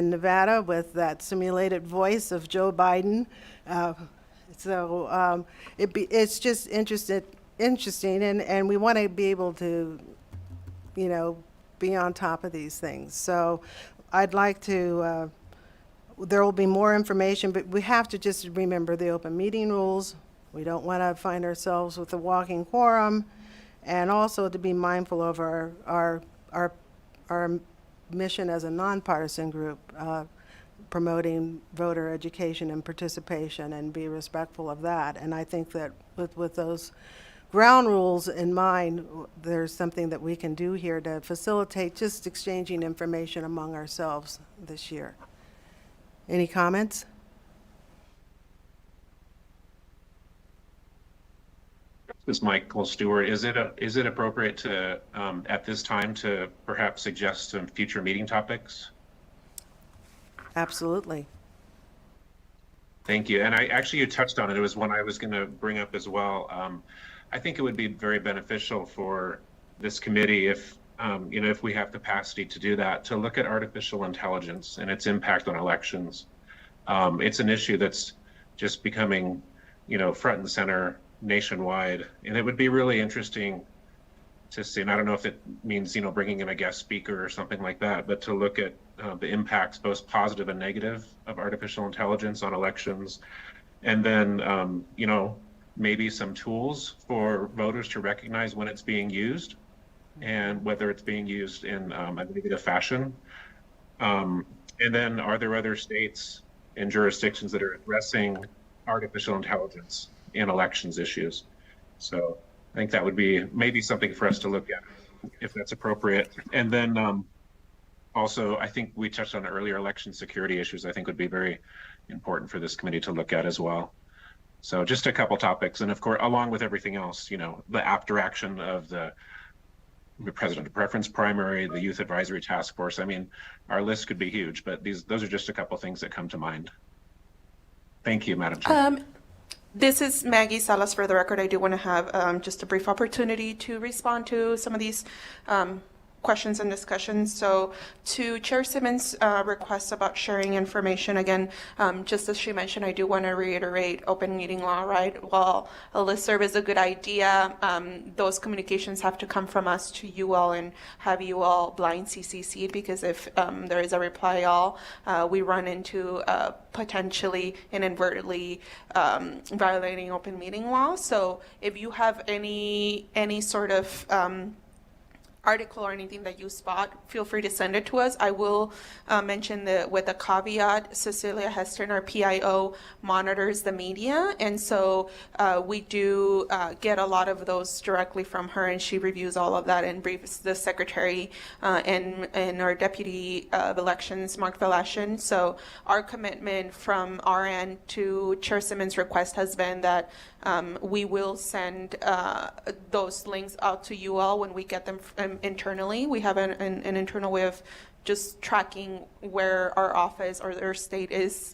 Nevada with that simulated voice of Joe Biden. It's just interesting, and we want to be able to, be on top of these things. So I'd like to, there will be more information, but we have to just remember the open meeting rules. We don't want to find ourselves with a walking quorum, and also to be mindful of our mission as a nonpartisan group, promoting voter education and participation, and be respectful of that. And I think that with those ground rules in mind, there's something that we can do here to facilitate just exchanging information among ourselves this year. Any comments? This is Michael Stewart. Is it appropriate to, at this time, to perhaps suggest some future meeting topics? Absolutely. Thank you. And you touched on it. It was one I was going to bring up as well. I think it would be very beneficial for this committee if we have capacity to do that, to look at artificial intelligence and its impact on elections. It's an issue that's just becoming, front and center nationwide. And it would be really interesting to see, and I don't know if it means, bringing in a guest speaker or something like that, but to look at the impacts, both positive and negative, of artificial intelligence on elections. And then, maybe some tools for voters to recognize when it's being used and whether it's being used in a negative fashion. And then, are there other states and jurisdictions that are addressing artificial intelligence in elections issues? So I think that would be maybe something for us to look at, if that's appropriate. And then also, I think we touched on earlier, election security issues, I think would be very important for this committee to look at as well. So just a couple topics, and of course, along with everything else, the after action of the president preference primary, the youth advisory task force. I mean, our list could be huge, but those are just a couple things that come to mind. Thank you, Madam Chair. This is Maggie Salas. For the record, I do want to have just a brief opportunity to respond to some of these questions and discussions. So to Chair Simmons' request about sharing information, again, just as she mentioned, I do want to reiterate open meeting law, right? While a listserv is a good idea, those communications have to come from us to you all and have you all blind CCC, because if there is a reply all, we run into potentially inadvertently violating open meeting law. So if you have any sort of article or anything that you spot, feel free to send it to us. I will mention that with a caveat, Cecilia Heston, our PIO, monitors the media, and so we do get a lot of those directly from her, and she reviews all of that and briefs the secretary and our deputy of elections, Mark Velashin. So our commitment from our end to Chair Simmons' request has been that we will send those links out to you all when we get them internally. We have an internal way of just tracking where our office or their state is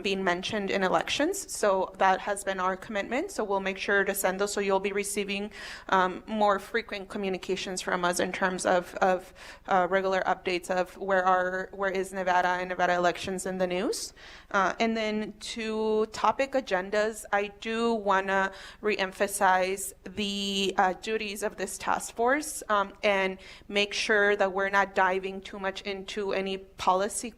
being mentioned in elections. So that has been our commitment. So we'll make sure to send those. So you'll be receiving more frequent communications from us in terms of regular updates of where is Nevada and Nevada elections in the news. And then to topic agendas, I do want to reemphasize the duties of this task force and make sure that we're not diving too much into any policy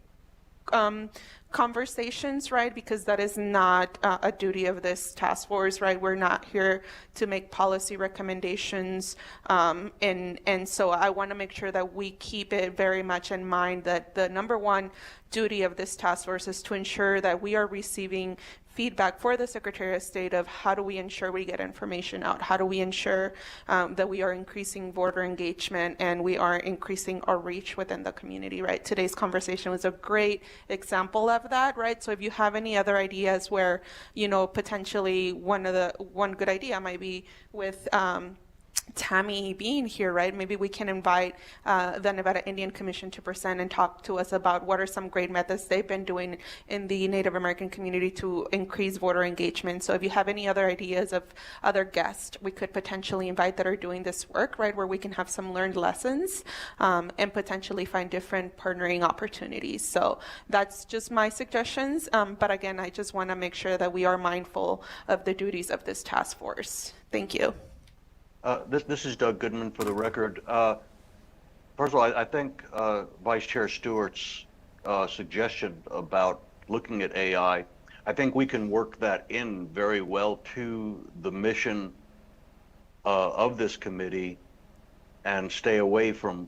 conversations, right? Because that is not a duty of this task force, right? We're not here to make policy recommendations. And so I want to make sure that we keep it very much in mind that the number one duty of this task force is to ensure that we are receiving feedback for the Secretary of State of how do we ensure we get information out? How do we ensure that we are increasing voter engagement and we are increasing our reach within the community, right? Today's conversation was a great example of that, right? So if you have any other ideas where, potentially one good idea might be with Tammy being here, right? Maybe we can invite the Nevada Indian Commission to present and talk to us about what are some great methods they've been doing in the Native American community to increase voter engagement. So if you have any other ideas of other guests we could potentially invite that are doing this work, right, where we can have some learned lessons and potentially find different partnering opportunities. So that's just my suggestions. But again, I just want to make sure that we are mindful of the duties of this task force. Thank you. This is Doug Goodman for the record. First of all, I think Vice Chair Stewart's suggestion about looking at AI, I think we can work that in very well to the mission of this committee and stay away from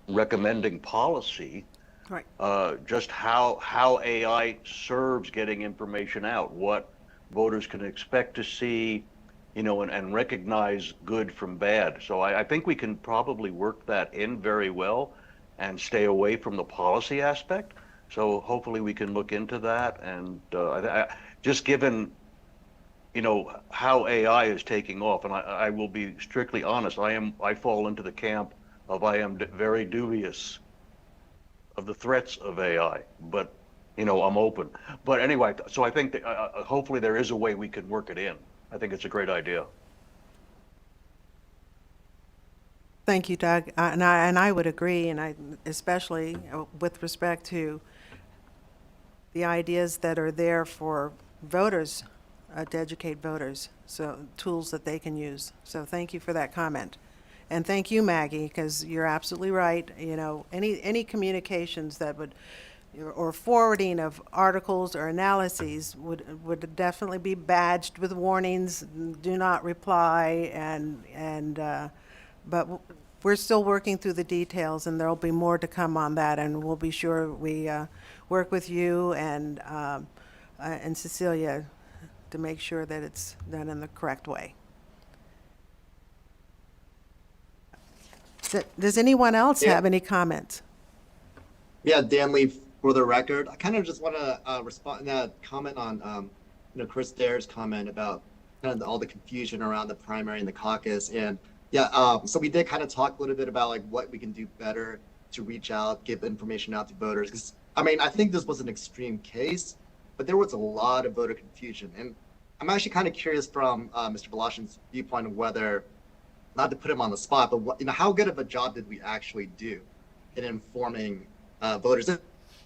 recommending policy. Right. Just how AI serves getting information out, what voters can expect to see, and recognize good from bad. So I think we can probably work that in very well and stay away from the policy aspect. So hopefully we can look into that. And just given, how AI is taking off, and I will be strictly honest, I fall into the camp of I am very dubious of the threats of AI, but I'm open. But anyway, so I think that, hopefully there is a way we can work it in. I think it's a great idea. Thank you, Doug. And I would agree, and I especially with respect to the ideas that are there for voters, to educate voters, so tools that they can use. So thank you for that comment. And thank you, Maggie, because you're absolutely right. Any communications that would, or forwarding of articles or analyses would definitely be badged with warnings, do not reply, but we're still working through the details, and there'll be more to come on that, and we'll be sure we work with you and Cecilia to make sure that it's done in the correct way. Does anyone else have any comments? Yeah, Dan Lee, for the record, I kind of just want to respond comment on Chris Dare's comment about kind of all the confusion around the primary and the caucus. And so we did kind of talk a little bit about like what we can do better to reach out, give information out to voters. Because I think this was an extreme case, but there was a lot of voter confusion. And I'm actually kind of curious from Mr. Voloshin's viewpoint of whether, not to put him on the spot, but how good of a job did we actually do in informing voters?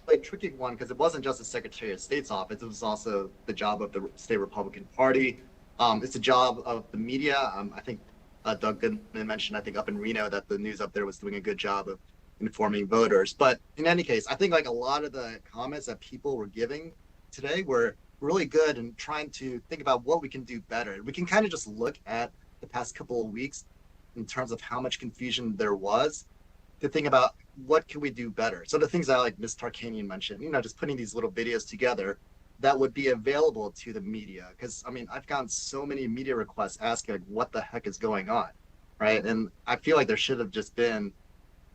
A tricky one because it wasn't just the Secretary of State's office, it was also the job of the state Republican Party. It's a job of the media. I think Doug Goodman mentioned, I think up in Reno, that the news up there was doing a good job of informing voters. But in any case, I think like a lot of the comments that people were giving today were really good and trying to think about what we can do better. We can kind of just look at the past couple of weeks in terms of how much confusion there was to think about what can we do better. So the things that like Ms. Tarkanian mentioned, just putting these little videos together that would be available to the media. Because I've gotten so many media requests asking like, what the heck is going on, right? And I feel like there should have just been,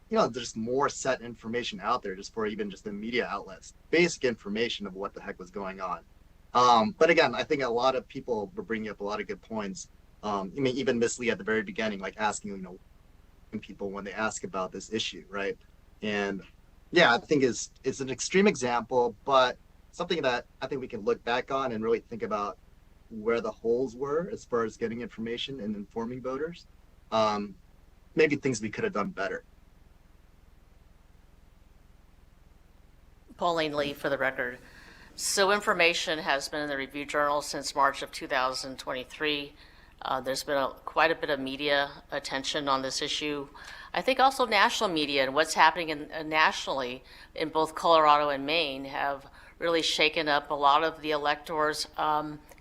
there's more set information out there just for even just the media outlets, basic information of what the heck was going on. But again, I think a lot of people were bringing up a lot of good points. Even Ms. Lee at the very beginning, like asking, people when they ask about this issue, right? And I think it's an extreme example, but something that I think we can look back on and really think about where the holes were as far as getting information and informing voters. Maybe things we could have done better. Pauline Lee for the record. So information has been in the Review Journal since March of 2023. There's been quite a bit of media attention on this issue. I think also national media and what's happening nationally in both Colorado and Maine have really shaken up a lot of the electors'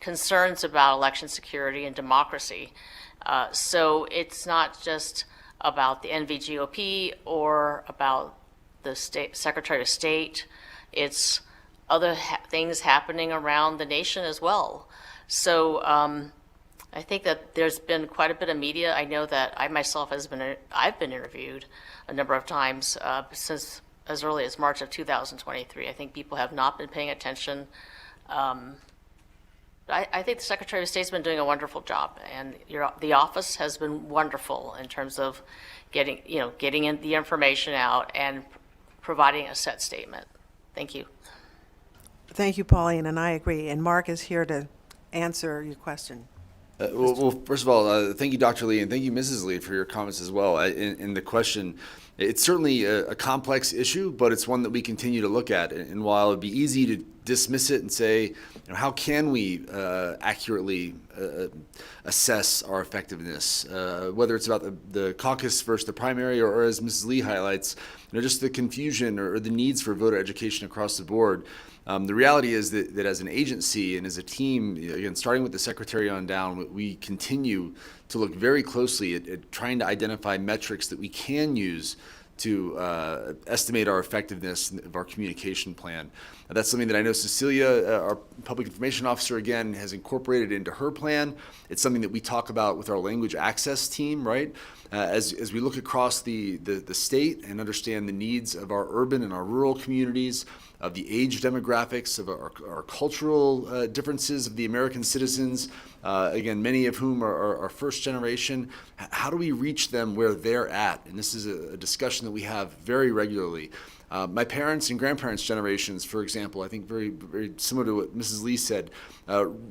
concerns about election security and democracy. So it's not just about the NVGOP or about the Secretary of State. It's other things happening around the nation as well. So I think that there's been quite a bit of media. I know that I myself I've been interviewed a number of times since as early as March of 2023. I think people have not been paying attention. I think the Secretary of State's been doing a wonderful job, and the office has been wonderful in terms of getting in the information out and providing a set statement. Thank you. Thank you, Pauline, and I agree. And Mark is here to answer your question. Well, first of all, thank you, Dr. Lee, and thank you, Mrs. Lee, for your comments as well. In the question, it's certainly a complex issue, but it's one that we continue to look at. And while it'd be easy to dismiss it and say, how can we accurately assess our effectiveness, whether it's about the caucus versus the primary, or as Mrs. Lee highlights, just the confusion or the needs for voter education across the board. The reality is that as an agency and as a team, again, starting with the Secretary on down, we continue to look very closely at trying to identify metrics that we can use to estimate our effectiveness of our communication plan. That's something that I know Cecilia, our public information officer, again, has incorporated into her plan. It's something that we talk about with our language access team, right? As we look across the state and understand the needs of our urban and our rural communities, of the age demographics, of our cultural differences of the American citizens, again, many of whom are first generation. How do we reach them where they're at? And this is a discussion that we have very regularly. My parents' and grandparents' generations, for example, I think very, very similar to what Mrs. Lee said,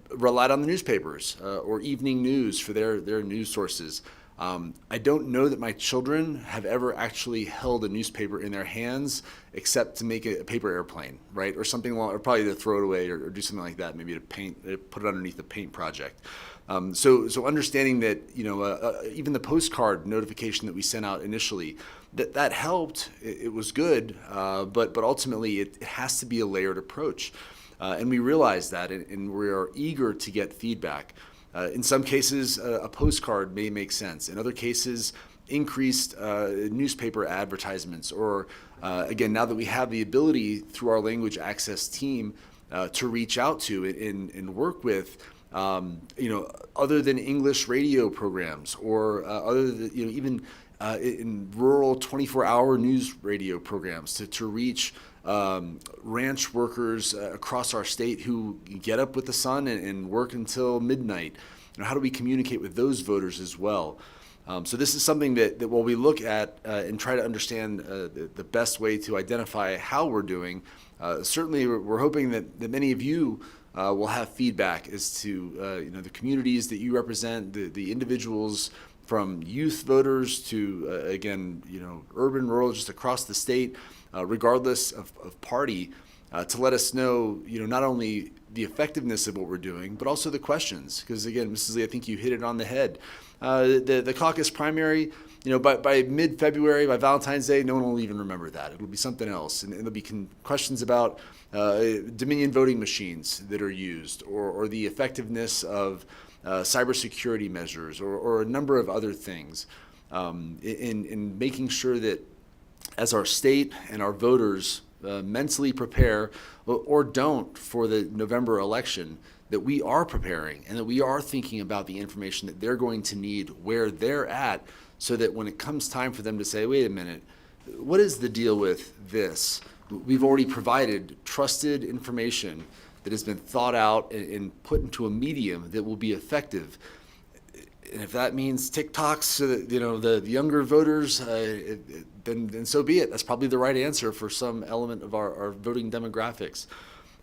relied on the newspapers or evening news for their news sources. I don't know that my children have ever actually held a newspaper in their hands except to make a paper airplane, right? Or something along, or probably to throw it away or do something like that, maybe to put it underneath a paint project. So understanding that, even the postcard notification that we sent out initially, that helped, it was good, but ultimately it has to be a layered approach. And we realize that, and we are eager to get feedback. In some cases, a postcard may make sense. In other cases, increased newspaper advertisements, or again, now that we have the ability through our language access team to reach out to and work with, other than English radio programs, or other than, even in rural 24-hour news radio programs to reach ranch workers across our state who get up with the sun and work until midnight. How do we communicate with those voters as well? So this is something that while we look at and try to understand the best way to identify how we're doing, certainly we're hoping that many of you will have feedback as to the communities that you represent, the individuals from youth voters to, again, urban, rural, just across the state, regardless of party, to let us know, not only the effectiveness of what we're doing, but also the questions. Because again, Mrs. Lee, I think you hit it on the head. The caucus primary, by mid-February, by Valentine's Day, no one will even remember that. It'll be something else. And there'll be questions about Dominion voting machines that are used, or the effectiveness of cybersecurity measures, or a number of other things, in making sure that as our state and our voters mentally prepare or don't for the November election, that we are preparing and that we are thinking about the information that they're going to need where they're at, so that when it comes time for them to say, wait a minute, what is the deal with this? We've already provided trusted information that has been thought out and put into a medium that will be effective. And if that means TikToks, so that, the younger voters, then so be it. That's probably the right answer for some element of our voting demographics.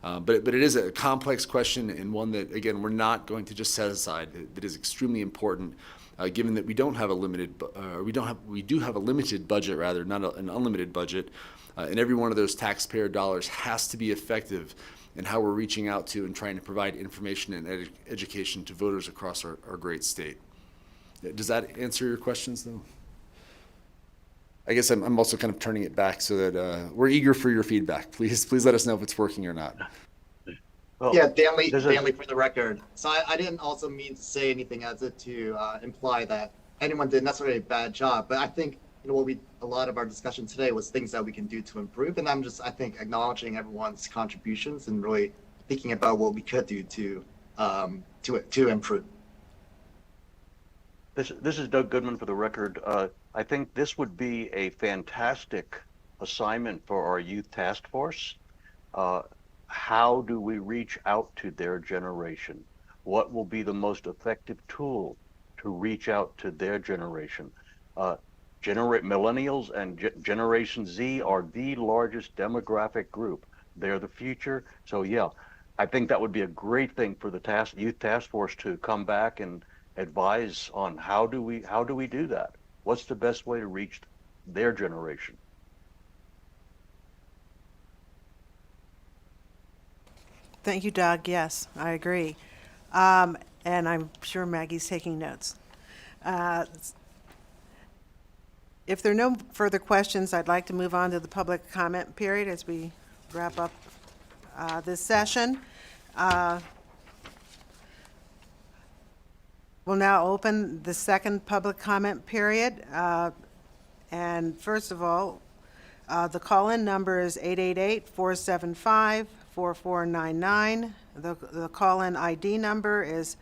But it is a complex question, and one that, again, we're not going to just set aside. That is extremely important, given that we don't have a limited, we do have a limited budget, rather, not an unlimited budget, and every one of those taxpayer dollars has to be effective in how we're reaching out to and trying to provide information and education to voters across our great state. Does that answer your questions, though? I guess I'm also kind of turning it back so that we're eager for your feedback. Please let us know if it's working or not. Well, Yeah, Danley, for the record. So I didn't also mean to say anything as if to imply that anyone did necessarily a bad job, but I think a lot of our discussion today was things that we can do to improve. And I think, acknowledging everyone's contributions and really thinking about what we could do to improve. This is Doug Goodman for the record. I think this would be a fantastic assignment for our youth task force. How do we reach out to their generation? What will be the most effective tool to reach out to their generation? Millennials and Generation Z are the largest demographic group. They're the future. So yeah, I think that would be a great thing for the youth task force to come back and advise on how do we do that? What's the best way to reach their generation? Thank you, Doug. Yes, I agree. And I'm sure Maggie's taking notes. If there are no further questions, I'd like to move on to the public comment period as we wrap up this session. We'll now open the second public comment period. And first of all, the call-in number is 888-475-4499. The call-in ID number is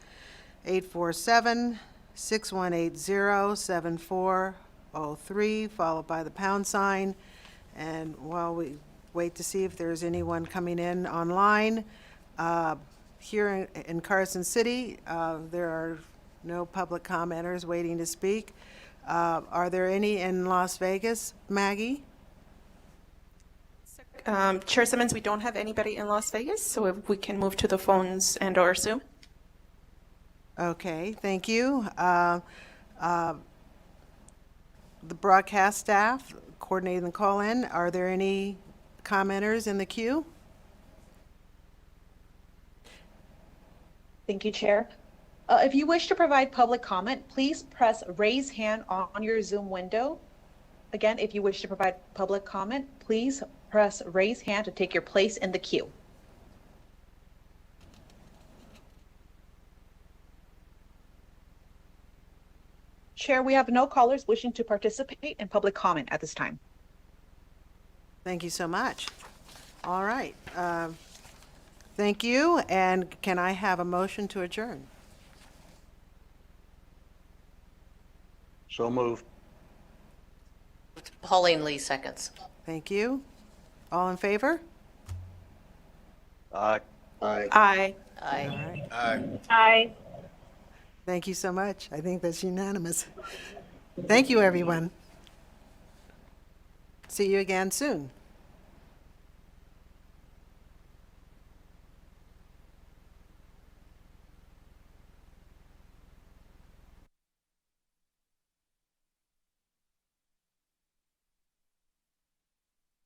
847-6180-7403, followed by the pound sign. And while we wait to see if there's anyone coming in online, here in Carson City, there are no public commenters waiting to speak. Are there any in Las Vegas, Maggie? Chair Simmons, we don't have anybody in Las Vegas, so if we can move to the phones and or Zoom. Okay, thank you. The broadcast staff coordinating the call-in, are there any commenters in the queue? Thank you, Chair. If you wish to provide public comment, please press raise hand on your Zoom window. Again, if you wish to provide public comment, please press raise hand to take your place in the queue. Chair, we have no callers wishing to participate in public comment at this time. Thank you so much. All right. Thank you. And can I have a motion to adjourn? So moved. Pauline Lee seconds. Thank you. All in favor? Aye. Aye. Aye. Aye. All right. Aye. Aye. Thank you so much. I think that's unanimous. Thank you, everyone. See you again soon.